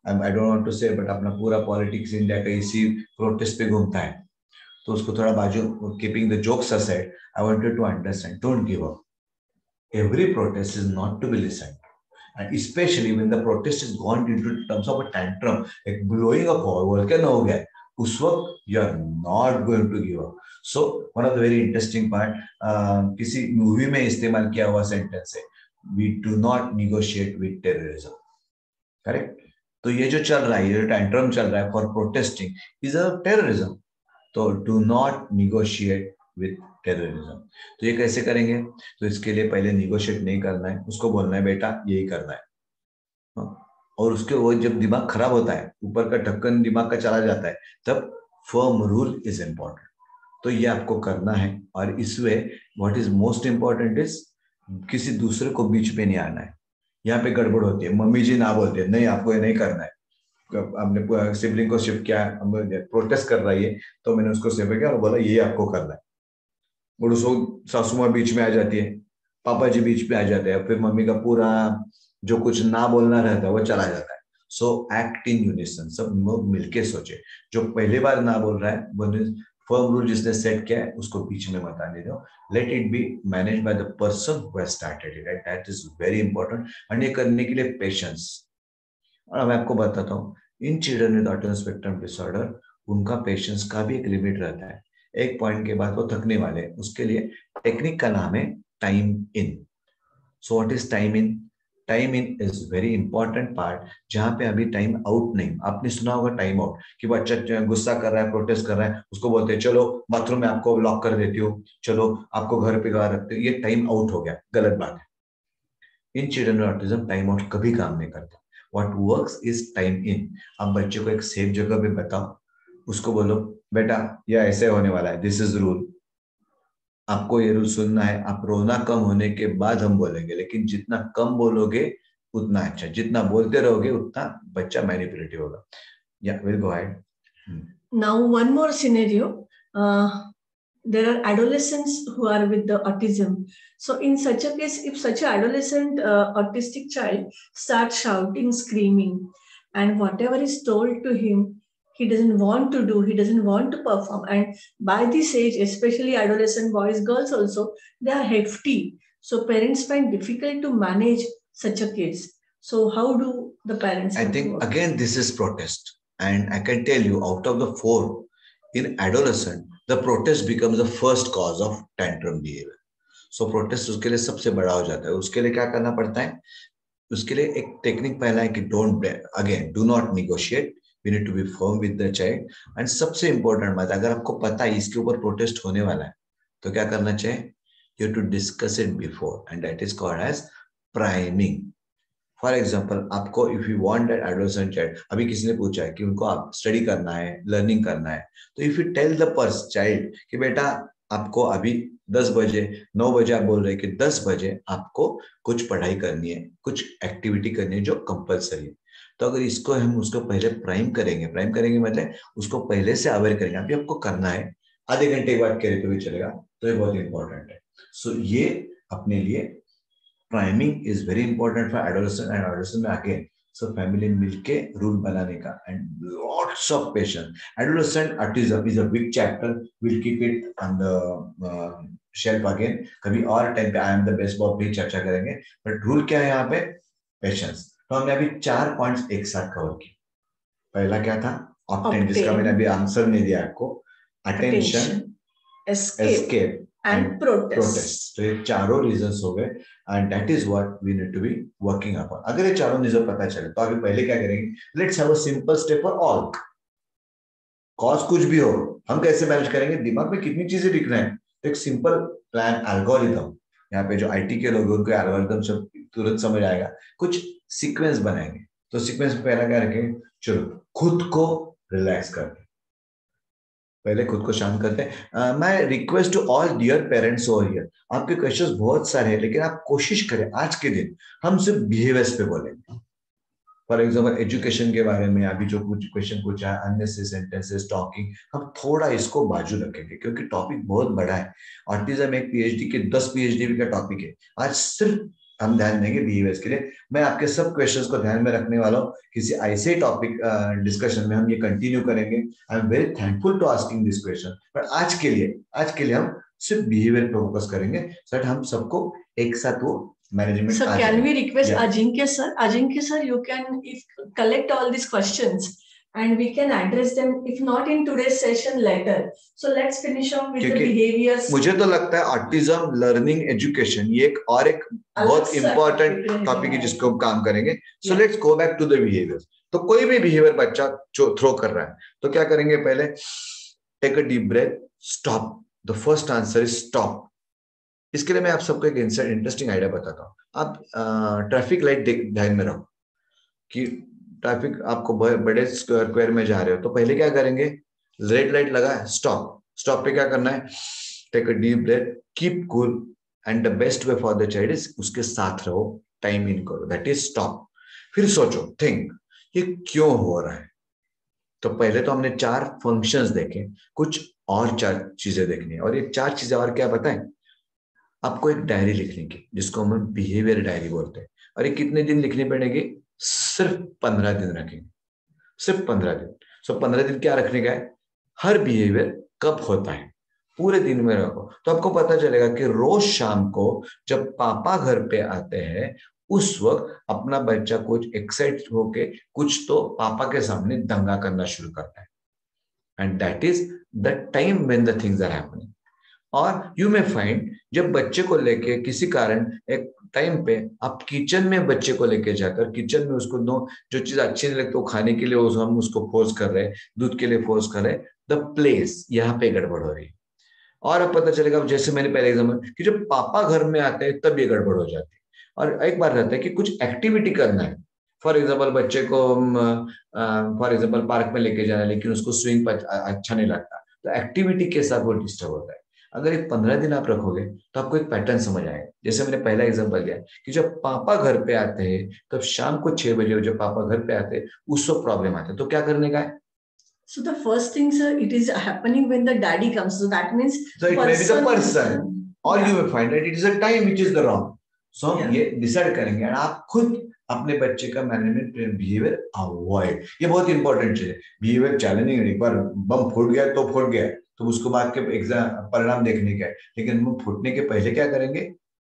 A: I don't want to say, but अपना पूरा politics India का इसी protest पे घूमता है। तो उसको थोड़ा बाजू, keeping the jokes aside, I want you to understand, don't give up. Every protest is not to be listened to. And especially when the protest is gone into terms of a tantrum, like blowing up volcano हो गया है, उस वक्त you are not going to give up. So one of the very interesting part, किसी movie में इस्तेमाल किया हुआ सेंटेंस है, we do not negotiate with terrorism. Correct? तो ये जो चल रहा है, ये जो टैंट्रम चल रहा है for protesting is a terrorism. तो do not negotiate with terrorism. तो ये कैसे करेंगे? तो इसके लिए पहले निगोशिएट नहीं करना है, उसको बोलना है बेटा यही करना है. और उसके वो जब दिमाग खराब होता है, ऊपर का ढक्कन दिमाग का चला जाता है, तब फर्म रूल इज इंपॉर्टेंट. तो ये आपको करना है. और इसमें what is most important is किसी दूसरे को बीच में नहीं आना है. यहाँ पे गड़बड़ होती है, मम्मी जी ना बोलते हैं नहीं आपको ये नहीं करना है. हमने सिबलिंग को शिफ्ट किया, प्रोटेस्ट कर रही है, तो मैंने उसको शिफ्ट किया और बोला ये आपको करना है. और उसको सासू माँ बीच में आ जाती है, पापा जी बीच में आ जाते हैं, फिर मम्मी का पूरा जो कुछ ना बोलना रहता है वो चला जाता है. सो एक्ट इन यूनिसन, सब लोग मिलके सोचे. जो पहली बार ना बोल रहा है वो फर्म रूल जिसने सेट किया है उसको बीच में मत आने दो. Let it be manage by the person who has started it. That is very important. And ये करने के लिए पेशेंस. और मैं आपको बताता हूँ, in children with autism spectrum disorder उनका पेशेंस का भी एक लिमिट रहता है. एक पॉइंट के बाद वो थकने वाले. उसके लिए टेक्निक का नाम है time in. So what is time in? Time in is very important part, जहां पे अभी टाइम आउट नहीं. आपने सुना होगा टाइम आउट, कि बच्चा गुस्सा कर रहा है, प्रोटेस्ट कर रहा है, उसको बोलते हैं चलो बाथरूम में आपको लॉक कर देती हूँ, चलो आपको घर पे घर रखते. ये टाइम आउट हो गया, गलत बात है. In children with autism time out कभी काम नहीं करता. What works is time in. आप बच्चे को एक सेफ जगह पे बताओ, उसको बोलो बेटा ये ऐसे होने वाला है, दिस इज रूल, आपको ये रूल सुनना है. आप रोना कम होने के बाद हम बोलेंगे, लेकिन जितना कम बोलोगे उतना अच्छा. जितना बोलते रहोगे उतना बच्चा मैनिपुलेटिव होगा. या will go ahead.
C: Now one more scenario. There are adolescents who are with the autism. So in such a case, if such an adolescent autistic child starts shouting, screaming, and whatever is told to him, he doesn't want to do, he doesn't want to perform. And by this age, especially adolescent boys, girls also, they are hefty. So parents find difficult to manage such a case. So how do the parents?
A: I think again, this is protest. And I can tell you, out of the 4, in adolescent, the protest becomes the first cause of tantrum behavior. So protest उसके लिए सबसे बड़ा हो जाता है. उसके लिए क्या करना पड़ता है? उसके लिए एक टेक्निक पहला है कि do not negotiate. We need to be firm with the child. And सबसे important बात, अगर आपको पता है इसके ऊपर प्रोटेस्ट होने वाला है, तो क्या करना चाहिए? You have to discuss it before, and that is called as priming. For example, आपको if you want that adolescent child, अभी किसी ने पूछा है कि उनको आप स्टडी करना है, लर्निंग करना है, तो if you tell the child कि बेटा आपको अभी 10 बजे 9 बजे आप बोल रहे हैं कि 10 बजे आपको कुछ पढ़ाई करनी है, कुछ एक्टिविटी करनी है जो कंपलसरी है. तो अगर इसको हम उसको पहले प्राइम करेंगे मतलब उसको पहले से अवेयर करेंगे, अभी आपको करना है, आधे घंटे बाद करें तो भी चलेगा. तो ये बहुत इंपॉर्टेंट है. सो ये अपने लिए priming is very important for adolescent. And adolescent में अगेन सब फैमिली मिलके रूल बनाने का, and lots of patience. Adolescent autism is a big chapter, will keep it on the shelf again. कभी और टाइम पे I am the best Bob भी चर्चा करेंगे. बट रूल क्या है यहाँ पे? पेशेंस. तो हमने अभी 4 पॉइंट्स एक साथ कवर किए. पहला क्या था? ऑप्टेन, जिसका मैंने अभी आंसर नहीं दिया आपको. Attention, escape and protest. तो ये चारों रीजंस हो गए, and that is what we need to be working upon. अगर ये चारों रीजन पता चले तो अभी पहले क्या करेंगे? Let's have a simple step for all. Cause कुछ भी हो, हम कैसे मैनेज करेंगे? दिमाग में कितनी चीजें लिख रहे हैं, तो एक सिंपल प्लान, एल्गोरिथम. यहाँ पे जो आईटी के लोग उनको एल्गोरिथम सब तुरंत समझ आएगा. कुछ सीक्वेंस बनाएंगे. तो सीक्वेंस में पहला क्या रखेंगे? चलो खुद को रिलैक्स करते, पहले खुद को शांत करते हैं. मैं request to all dear parents over here, आपके क्वेश्चंस बहुत सारे हैं, लेकिन आप कोशिश करें आज के दिन हम सिर्फ बिहेवियर्स पे बोलेंगे. फॉर एग्जाम्पल एजुकेशन के बारे में अभी जो कुछ क्वेश्चन पूछा है, अननेसेसरी सेंटेंसेस, टॉकिंग, हम थोड़ा इसको बाजू रखेंगे क्योंकि टॉपिक बहुत बड़ा है. ऑटिज्म एक पीएचडी के 10 पीएचडी का टॉपिक है. आज सिर्फ हम ध्यान देंगे बिहेवियर्स के लिए। मैं आपके सब क्वेश्चंस को ध्यान में रखने वाला हूँ। किसी ऐसे टॉपिक डिस्कशन में हम ये कंटिन्यू करेंगे। I am very thankful to asking this question. पर आज के लिए हम सिर्फ बिहेवियर पे फोकस करेंगे सो दैट हम सबको एक साथ वो management.
C: Sir, can we request Ajinkya sir? Ajinkya sir, you can collect all these questions and we can address them, if not in today's session, later. So let's finish off with the behaviors.
A: मुझे तो लगता है autism learning education ये एक बहुत important topic है जिसको हम काम करेंगे। So let's go back to the behaviours. तो कोई भी बिहेवियर बच्चा जो थ्रो कर रहा है तो क्या करेंगे, पहले take a deep breath, stop. The first answer is stop. इसके लिए मैं आप सबको एक इंटरेस्टिंग आइडिया बताता हूँ। आप ट्रैफिक लाइट ध्यान में रखो कि ट्रैफिक आपको बड़े स्क्वायर में जा रहे हो तो पहले क्या करेंगे, रेड लाइट लगा है, स्टॉप। स्टॉप पे क्या करना है, take a deep breath, keep cool and the best way for the child is उसके साथ रहो, टाइम इन करो, दैट इज स्टॉप। फिर सोचो, थिंक ये क्यों हो रहा है। तो पहले तो हमने 4 फंक्शंस देखे, कुछ और 4 चीजें देखनी है। और ये 4 चीजें और क्या बताएं, आपको एक डायरी लिखने की जिसको हम बिहेवियर डायरी बोलते हैं। और ये कितने दिन लिखनी पड़ेगी, सिर्फ 15 दिन रखेंगे, सिर्फ 15 दिन। सो 15 दिन क्या रखने का है, हर बिहेवियर कब होता है पूरे दिन में रखो। तो आपको पता चलेगा कि रोज शाम को जब पापा घर पे आते हैं उस वक्त अपना बच्चा कुछ एक्साइट होके कुछ तो पापा के सामने दंगा करना शुरू करता है। And that is the time when the things are happening. और यू मे फाइंड जब बच्चे को लेके किसी कारण एक टाइम पे आप किचन में बच्चे को लेके जाकर किचन में उसको जो चीज अच्छी नहीं लगती वो खाने के लिए हम उसको फोर्स कर रहे हैं, दूध के लिए फोर्स कर रहे हैं, द प्लेस यहाँ पे गड़बड़ हो रही है। और अब पता चलेगा, जैसे मैंने पहले एग्जाम्पल कि जब पापा घर में आते हैं तब ये गड़बड़ हो जाती है। और एक बार रहता है कि कुछ एक्टिविटी करना है, फॉर एग्जाम्पल बच्चे को फॉर एग्जाम्पल पार्क में लेके जाना है लेकिन उसको स्विंग अच्छा नहीं लगता, तो एक्टिविटी के साथ वो डिस्टर्ब होता है। अगर एक 15 दिन आप रखोगे तो आपको एक पैटर्न समझ आएगा। जैसे मैंने पहला एग्जांपल दिया कि जब पापा घर पे आते हैं तब शाम को 6 बजे जब पापा घर पे आते हैं उस वक्त प्रॉब्लम आते है, तो क्या करने का है।
C: So the first thing, sir, it is happening when the daddy comes. So that means
A: so it may be the person or you may find that it is a time which is the wrong. So ये decide करेंगे और आप खुद अपने बच्चे का management behaviour avoid. ये बहुत इंपॉर्टेंट चीज है। बिहेवियर चैलेंजिंग है, एक बार बम फूट गया तो फूट गया, तो उसको बाद के एग्जाम परिणाम देखने का है, लेकिन वो फूटने के पहले क्या करेंगे,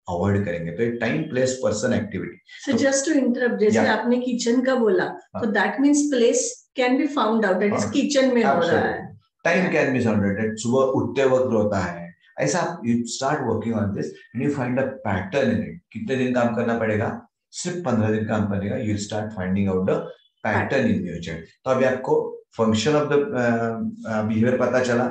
A: अवॉइड करेंगे। तो एक time place person activity.
C: So just to interrupt, जैसे आपने किचन का बोला तो that means place can be found out, that is kitchen में हो रहा है।
A: Time can be found out, सुबह उठते वक्त होता है ऐसा। You start working on this and you find a pattern in it. कितने दिन काम करना पड़ेगा, सिर्फ 15 दिन काम करेगा, you start finding out the pattern in your child. तो अभी आपको फंक्शन ऑफ द बिहेवियर पता चला,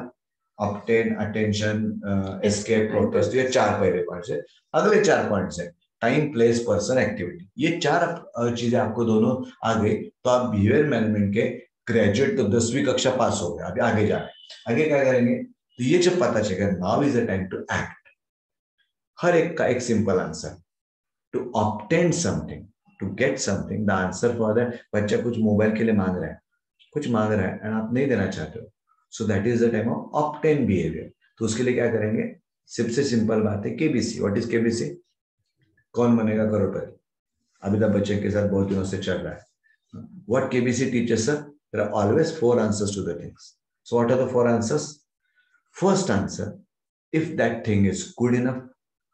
A: ऑब्टेन, अटेंशन, एस्केप, प्रोटेस्ट, ये 4 पहले पॉइंट्स है। अगले 4 पॉइंट्स है टाइम, प्लेस, पर्सन, एक्टिविटी। ये 4 चीजें आपको दोनों आ गई तो आप बिहेवियर मैनेजमेंट के ग्रेजुएट, तो 10वीं कक्षा पास हो गए। अभी आगे जा रहे हैं, आगे क्या करेंगे, तो ये जब पता चलेगा now is the time to act. हर एक का एक simple answer, to obtain something, to get something, the answer for that. बच्चा कुछ मोबाइल के लिए मांग रहा है, कुछ मांग रहा है एंड आप नहीं देना चाहते हो, so that is the time of obtain behaviour. तो उसके लिए क्या करेंगे, सबसे सिंपल बात है केबीसी। व्हाट इज केबीसी, कौन बनेगा करोड़पति, अभी तक बच्चे के साथ बहुत दिनों से चल रहा है। What KBC teachers sir, there are always 4 answers to the things. So what are the 4 answers, first answer, if that thing is good enough,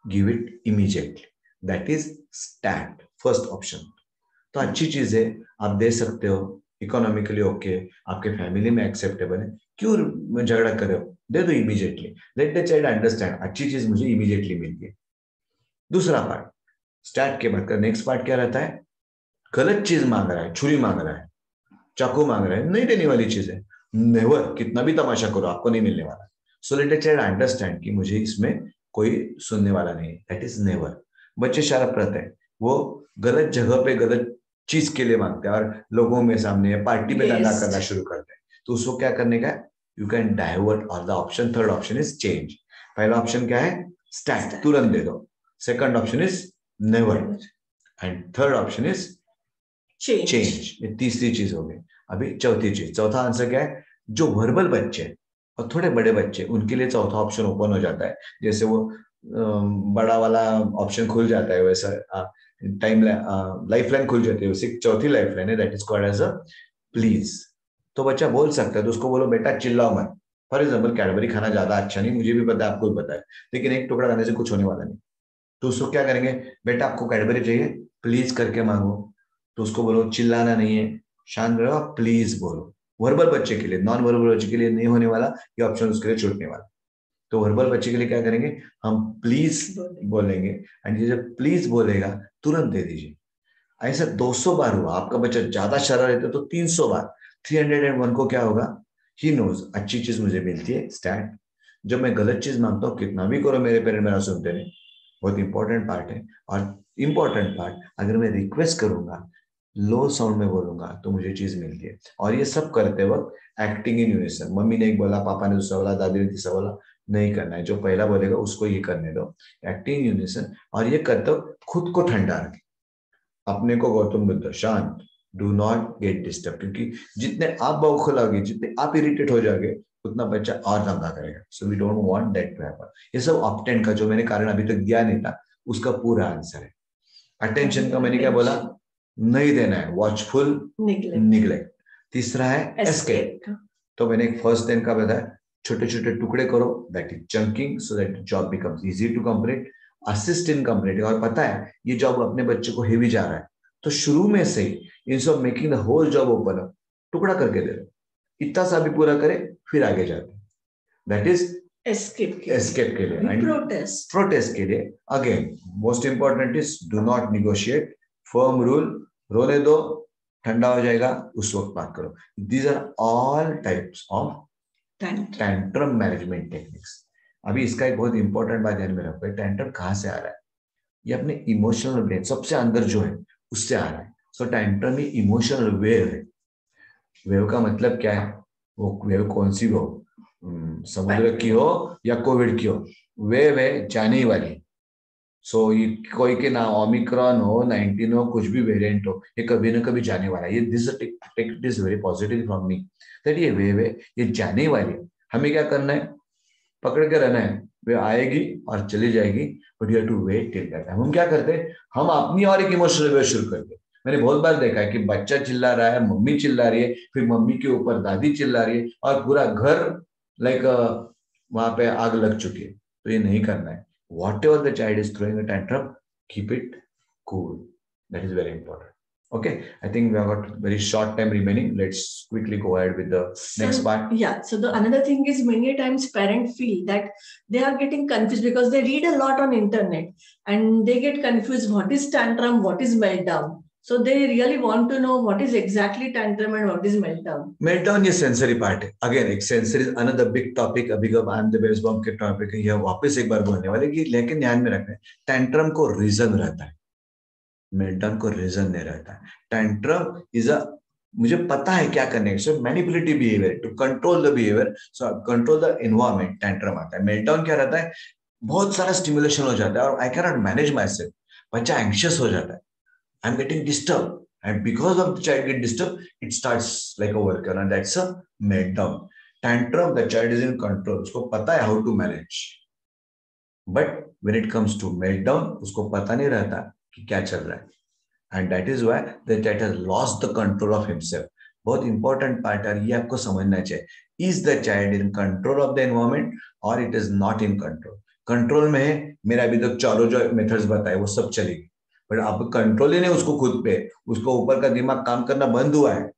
A: give it immediately, that is stat, first option। तो अच्छी चीज है, आप दे सकते हो, economically okay, आपके family में acceptable है, क्यों झगड़ा कर रहे हो, दे दो immediately. Late the child understand अच्छी चीज मुझे इमीडिएटली मिल गई। दूसरा पार्ट, स्टैट के बाद का नेक्स्ट पार्ट क्या रहता है, गलत चीज मांग रहा है, छुरी मांग रहा है, चाकू मांग रहा है, नहीं देने वाली चीज है, नेवर, कितना भी तमाशा करो आपको नहीं मिलने वाला। So let the child understand कि मुझे इसमें कोई सुनने वाला नहीं, दैट इज नेवर। बच्चे शार्प रहते हैं, वो गलत जगह पे गलत चीज के लिए मांगते हैं और लोगों में सामने पार्टी में दंगा करना शुरू करते हैं। तो उसको क्या करने का है, you can divert all the option. Third option is change. पहला ऑप्शन क्या है, स्टैट, तुरंत दे दो। Second option is never and third option is change. ये तीसरी चीज हो गई। अभी चौथी चीज, चौथा आंसर क्या है, जो वर्बल बच्चे और थोड़े बड़े बच्चे उनके लिए चौथा ऑप्शन ओपन हो जाता है। जैसे वो बड़ा वाला ऑप्शन खुल जाता है, वैसा टाइम लाइफ लाइन खुल जाती है, वैसे चौथी लाइफ लाइन है, that is called as a please. तो बच्चा बोल सकता है, तो उसको बोलो बेटा चिल्लाओ मत। फॉर एग्जाम्पल कैडबरी खाना ज्यादा अच्छा नहीं, मुझे भी पता है, आपको भी पता है, लेकिन एक टुकड़ा खाने से कुछ होने वाला नहीं। तो उसको क्या करेंगे, बेटा आपको कैडबरी चाहिए, प्लीज करके मांगो। तो उसको बोलो चिल्लाना नहीं है, शांत रहो, प्लीज बोलो। वर्बल बच्चे के लिए, नॉन वर्बल बच्चे के लिए नहीं होने वाला ये ऑप्शन, उसके लिए छूटने वाला। तो वर्बल बच्चे के लिए क्या करेंगे, हम प्लीज बोलेंगे, एंड ये जब प्लीज बोलेगा तुरंत दे दीजिए। ऐसा 200 बार हुआ, आपका बच्चा ज्यादा शरारत है तो 300 बार, 301 को क्या होगा, ही नोज अच्छी चीज मुझे मिलती है, स्टैंड। जब मैं गलत चीज मांगता हूँ, कितना भी करो मेरे पेरेंट मेरा सुनते नहीं, बहुत इंपॉर्टेंट पार्ट है। और इंपॉर्टेंट पार्ट, अगर मैं रिक्वेस्ट करूंगा, लो साउंड में बोलूंगा, तो मुझे चीज मिलती है। और ये सब करते वक्त एक्टिंग इन यूनिसन, मम्मी ने एक बोला, पापा ने दूसरा बोला, दादी ने तीसरा बोला, नहीं करना है, जो पहला बोलेगा उसको ये करने दो, एक्टिंग यूनिसन। और ये करते वक्त खुद को ठंडा रखें, अपने को गौतम बुद्ध शांत, डू नॉट गेट डिस्टर्ब, क्योंकि जितने आप बौखलाओगे, जितने आप इरिटेट हो जाओगे, उतना बच्चा और दंगा करेगा। So we don't want that to happen. ये सब ऑप्टेंट का जो मैंने कारण अभी तक दिया नहीं था, उसका पूरा आंसर है। अटेंशन का मैंने क्या बोला, नहीं देना है, वॉचफुल निग्लेक्ट। तीसरा है एस्केप। तो मैंने एक फर्स्ट दिन का बताया, छोटे छोटे टुकड़े करो, that is chunking, so that job becomes easy to complete. Assist in complete, और पता है ये जॉब अपने बच्चे को हेवी जा रहा है, तो शुरू में से ही instead of making the whole job open up, टुकड़ा करके दे दो, इतना सा भी पूरा करे, फिर आगे जाते हैं। दैट इज एस्केप के लिए, एंड प्रोटेस्ट के लिए। Again most important is do not negotiate, firm rule, रोने दो, ठंडा हो जाएगा, उस वक्त बात करो। These are all types of tantrum management techniques. अभी इसका एक बहुत इंपॉर्टेंट बात ध्यान में रखो, टैंट्रम कहाँ से आ रहा है, ये अपने इमोशनल ब्रेन सबसे अंदर जो है उससे आ रहा है। सो टैंट्रम ही इमोशनल वेव है। वेव का मतलब क्या है, वो वेव कौन सी हो, समुद्र की हो या कोविड की हो, वेव है जाने वाली। सो ये कोई के नाम ओमिक्रॉन हो, 19 हो, कुछ भी वेरिएंट हो, ये कभी ना कभी जाने वाला है। ये this take it is very positive from me, that ये वेव है, ये जाने वाली है। हमें क्या करना है, पकड़ के रहना है, वे आएगी और चली जाएगी, but you have to wait till that time. हम क्या करते हैं, हम अपनी और एक इमोशनल वे शुरू करते हैं। मैंने बहुत बार देखा है कि बच्चा चिल्ला रहा है, मम्मी चिल्ला रही है, फिर मम्मी के ऊपर दादी चिल्ला रही है, और पूरा घर लाइक वहां पे आग लग चुकी है। तो ये नहीं करना है। Whatever the child is throwing a tantrum, keep it cool. That is very important. Okay, I think we have got very short time remaining. Let's quickly go ahead with the next part.
C: Yeah, so the another thing is many times parents feel that they are getting confused because they read a lot on internet and they get confused what is tantrum, what is meltdown. So they really want to know what is exactly tantrum and what is meltdown.
A: Meltdown ये sensory part है. Again, एक sensory is another big topic. अभी कब I am the best bomb के topic है, यह वापस एक बार बोलने वाले कि, लेकिन ध्यान में रखना है, tantrum को reason रहता है, मेल्टडाउन को रीजन नहीं रहता है। टैंट्रम इज अ, मुझे पता है क्या करने है, so manipulative behaviour to control the behaviour, so control the environment, tantrum आता है। मेल्टडाउन क्या रहता है, बहुत सारा स्टिमुलेशन हो जाता है और I can not manage myself, बच्चा एंग्शियस हो जाता है, I am getting disturb, and because of the child get disturb, it starts like a work, and that's a meltdown. Tantrum, the child is in control, उसको पता है how to manage, but when it comes to meltdown उसको पता नहीं रहता कि क्या चल रहा है, and that is why the child has lost the control of himself. बहुत इंपॉर्टेंट पार्ट है, ये आपको समझना चाहिए, is the child in control of the environment और it is not in control. Control में है, मेरा अभी तक चारों जो मेथड्स बताए वो सब चलेगी, बट अब कंट्रोल ही नहीं उसको खुद पे, उसको ऊपर का दिमाग काम करना बंद हुआ है,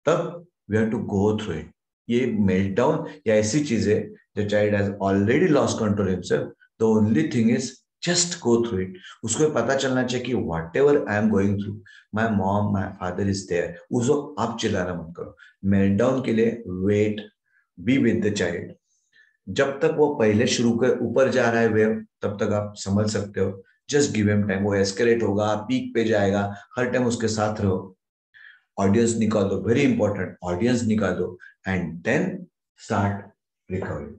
A: तब we have to go through it. ये मेल्टडाउन या ऐसी चीज है जो child has already lost control himself, the only thing is just go through it. उसको पता चलना चाहिए कि whatever I am going through, my mom my father is there. उस वक्त आप चिल्लाना मत करो। मेल्टडाउन के लिए wait, be with the child, जब तक वो पहले शुरू कर ऊपर जा रहा है वेव, तब तक आप समझ सकते हो, जस्ट गिव हिम टाइम, वो एस्केलेट होगा, पीक पे जाएगा, हर टाइम उसके साथ रहो। ऑडियंस निकाल दो, वेरी इंपॉर्टेंट, ऑडियंस निकाल दो, and then start recovery.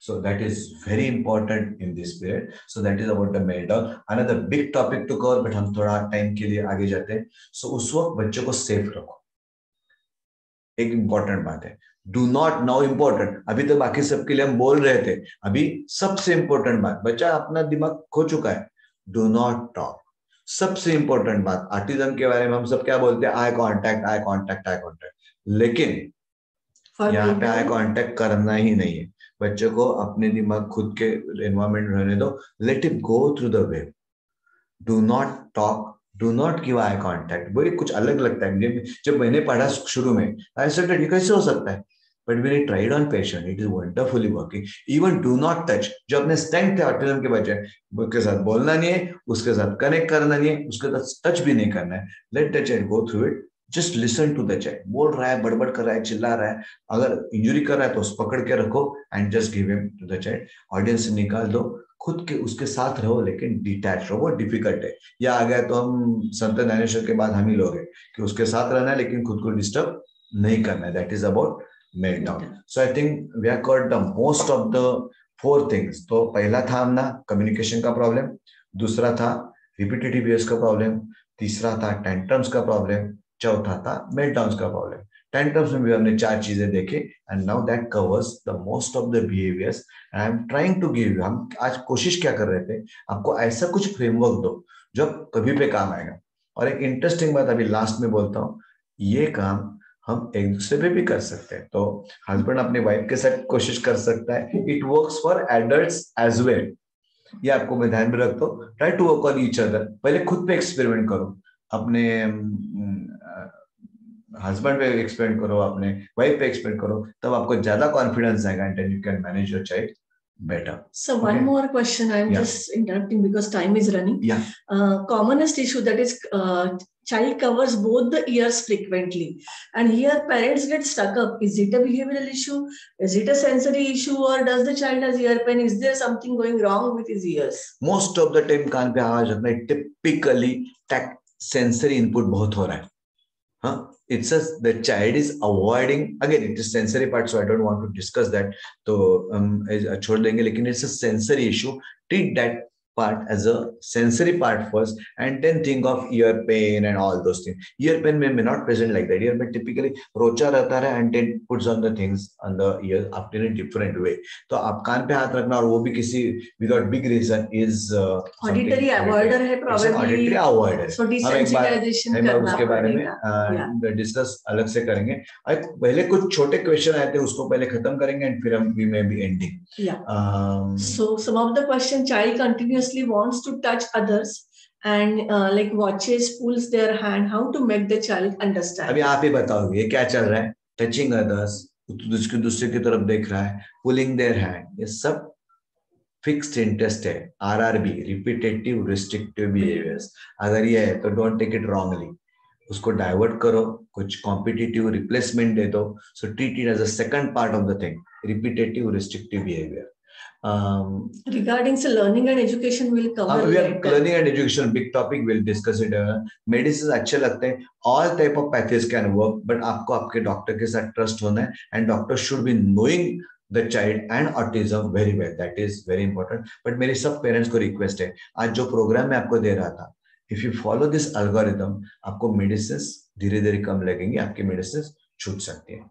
A: So that is very important in this period. So that is about the meltdown. Another big topic to cover, but हम थोड़ा टाइम के लिए आगे जाते हैं. So उस वक्त बच्चों को सेफ रखो, एक इंपॉर्टेंट बात है. डू नॉट नाउ इम्पोर्टेंट, अभी तो बाकी सबके लिए हम बोल रहे थे, अभी सबसे इंपॉर्टेंट बात, बच्चा अपना दिमाग खो चुका है, डू नॉट टॉक। सबसे इंपॉर्टेंट बात ऑटिज्म के बारे में हम सब क्या बोलते हैं, eye contact eye contact eye contact, लेकिन यहाँ पे आई कांटेक्ट करना ही नहीं है। बच्चे को अपने दिमाग खुद के एनवायरमेंट में रहने दो, let it go through the wave, do not talk, do not give eye contact. वो कुछ अलग लगता है, जब मैंने पढ़ा शुरू में आई सेड ये कैसे हो सकता है, but when I tried on patient it is wonderfully working. Even do not touch, जो अपने स्ट्रेंथ थे ऑटिज्म के बच्चे, उसके साथ बोलना नहीं है, उसके साथ कनेक्ट करना नहीं है, उसके साथ टच भी नहीं करना है, let the child go through it, just listen to the child. बोल रहा है, बड़बड़ कर रहा है, चिल्ला रहा है, अगर इंजुरी कर रहा है तो उस पकड़ के रखो and just give him to the child, audience से निकाल दो, खुद के उसके साथ रहो, लेकिन डिटैच रहो। वो डिफिकल्ट है, या आ गया तो हम संत ज्ञानेश्वर के बाद हम ही लोग हैं कि उसके साथ रहना है लेकिन खुद को डिस्टर्ब नहीं करना है, that is about meltdown. So I think we have covered the most of the 4 things. तो पहला था हमना कम्युनिकेशन का प्रॉब्लम, दूसरा था रिपीटेटिव बिहेवियर्स का प्रॉब्लम, तीसरा था टेंट्रम्स का प्रॉब्लम, चौथा था मेल्टडाउन का प्रॉब्लम। टेंट्रम्स में भी हमने 4 चीजें देखे, and now that covers the most of the behaviours. I am trying to give you, हम आज कोशिश क्या कर रहे थे, आपको ऐसा कुछ फ्रेमवर्क दो जो कभी पे काम आएगा। और एक इंटरेस्टिंग बात अभी लास्ट में बोलता हूँ, ये काम हम एक दूसरे पे भी कर सकते हैं। तो हस्बैंड अपने वाइफ के साथ कोशिश कर सकता है, it works for adults as well. ये आपको मैं ध्यान में रखता हूँ, try to work on each other. पहले खुद पे एक्सपेरिमेंट करो, अपने हस्बैंड पे एक्सपेरिमेंट करो, अपने वाइफ पे एक्सपेरिमेंट करो, तब आपको ज्यादा कॉन्फिडेंस आएगा and you can manage your child better.
C: So one more question, I'm just interrupting because time is running. Commonest issue that is child covers both the ears frequently, and here parents get stuck up. Is it a behavioral issue? Is it a sensory issue? Or does the child has ear pain? Is there something going wrong with his ears?
A: Most of the time कान पे आवाज आता है, typically sensory input बहुत हो रहा है। It's just the child is avoiding, again it is sensory part, so I don't want to discuss that, तो छोड़ देंगे, लेकिन it's a sensory issue. Treat that part as a sensory part first and then think of ear pain and all those things. Ear pain may not present like that. Ear pain typically Rochak रहता है and then puts on the things on the ear after in a different way. तो आप कान पे हाथ रखना और वो भी किसी without big reason is
C: auditory avoider है probably.
A: Auditory avoider.
C: So desensitization करना
A: उसके बारे में डिस्कस अलग से करेंगे। पहले कुछ छोटे क्वेश्चन आए थे, उसको पहले खत्म करेंगे एंड फिर हम we may be ending.
C: So some of the question, child continuously wants to touch others and like watches, pulls their hand, how to make the child understand?
A: अभी आप ही बताओ ये क्या चल रहा है, टचिंग अदर्स, दूसरे की तरफ देख रहा है, पुलिंग देयर हैंड, ये सब फिक्स्ड इंटरेस्ट है, आरआरबी, रिपीटेटिव रिस्ट्रिक्टिव बिहेवियर्स। अगर ये है तो डोंट टेक इट रॉन्गली, उसको डाइवर्ट करो, कुछ कॉम्पिटिटिव रिप्लेसमेंट दे दो। So treat it as a second part of the thing, repetitive restrictive behaviour.
C: Regarding learning and education will cover.
A: We are learning and education, big topic, we'll discuss it. Medicines अच्छे लगते हैं, all type of patches can work, but आपको आपके doctor के साथ trust होना है, and doctor should be knowing the child and autism very well. That is very important. But मेरे सब पेरेंट्स को रिक्वेस्ट है, आज जो प्रोग्राम मैं आपको दे रहा था, if you follow this algorithm, आपको मेडिसिन धीरे धीरे कम लगेंगी, आपकी मेडिसिन छूट सकती है।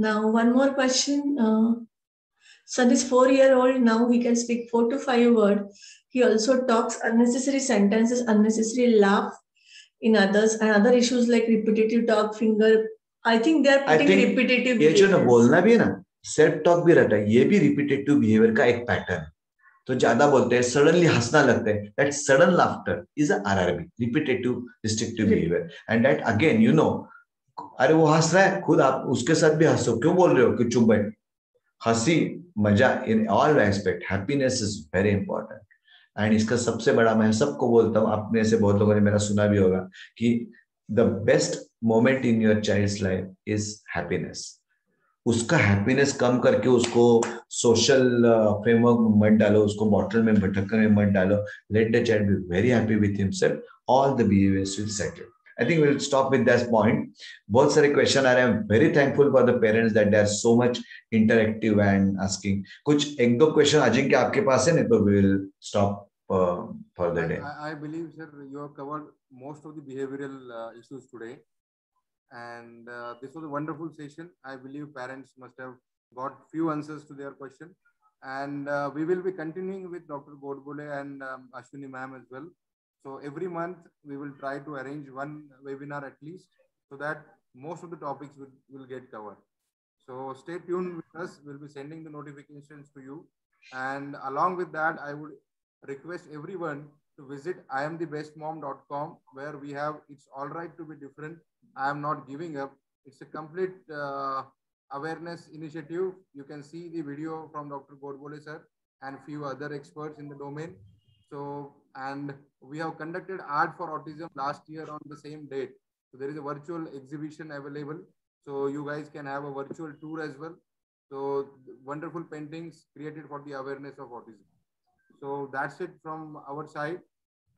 C: Now one more question. Son is 4-year-old now. He can speak 4 to 5 words. He also talks unnecessary sentences, unnecessary laugh in others, and other issues like repetitive talk, finger. I think they are putting repetitive.
A: ये जो ना बोलना भी है ना, self talk भी रहता है, ये भी रिपीटेटिव बिहेवियर का एक पैटर्न। तो ज्यादा बोलते हैं, सडनली हंसना लगता है, that sudden laughter is RRB, repetitive restrictive behaviour. And that again you know, अरे वो हंस रहा है, खुद आप उसके साथ भी हंसो, क्यों बोल रहे हो कि चुप बैठ। हंसी मजा in all aspect, happiness is very important. And इसका सबसे बड़ा, मैं सबको बोलता हूँ, आप में से बहुत लोगों ने मेरा सुना भी होगा कि the best moment in your child's life is happiness. उसका हैप्पीनेस कम करके उसको सोशल फ्रेमवर्क में मत डालो, उसको बॉटल में ढक्कन में मत डालो। Late the child be very happy with himself, all the behaviours will settle. I think we'll stop with that point. बहुत सारे क्वेश्चन आ रहे हैं, very thankful for the parents that they are so much interactive and asking. कुछ एक दो question Ajinkya आपके पास है, नहीं तो we will stop for the day.
B: I believe, sir, you have covered most of the behavioral issues today. And this was a wonderful session. I believe parents must have got few answers to their question. And we will be continuing with Dr. Godbole and Ashwini ma'am as well. So every month we will try to arrange one webinar at least, so that most of the topics will get covered. So stay tuned with us. We'll be sending the notifications to you. And along with that, I would request everyone to visit iamthebestmom.com, where we have It's All Right to Be Different. I am not giving up. It's a complete awareness initiative. You can see the video from Dr. Godbole sir and few other experts in the domain. So, and we have conducted Art for Autism last year on the same date. So there is a virtual exhibition available. So you guys can have a virtual tour as well. So wonderful paintings created for the awareness of autism. So that's it from our side.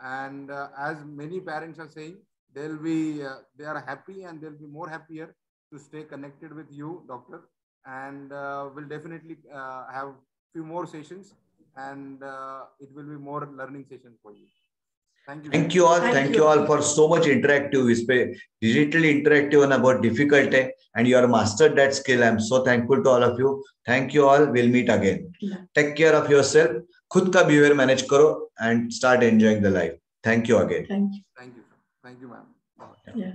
B: And as many parents are saying, they are happy and they'll be more happier to stay connected with you, doctor. And we'll definitely have few more sessions, and it will be more learning sessions for you. Thank you.
A: Thank you all. Thank you all for so much interactive, digitally interactive and about difficulty, and you have mastered that skill. I'm so thankful to all of you. Thank you all. We'll meet again. Take care of yourself. खुद का behavior manage करो and start enjoying the life. Thank you again.
C: Thank you.
B: Thank you, sir. Thank you, ma'am.
C: Yeah.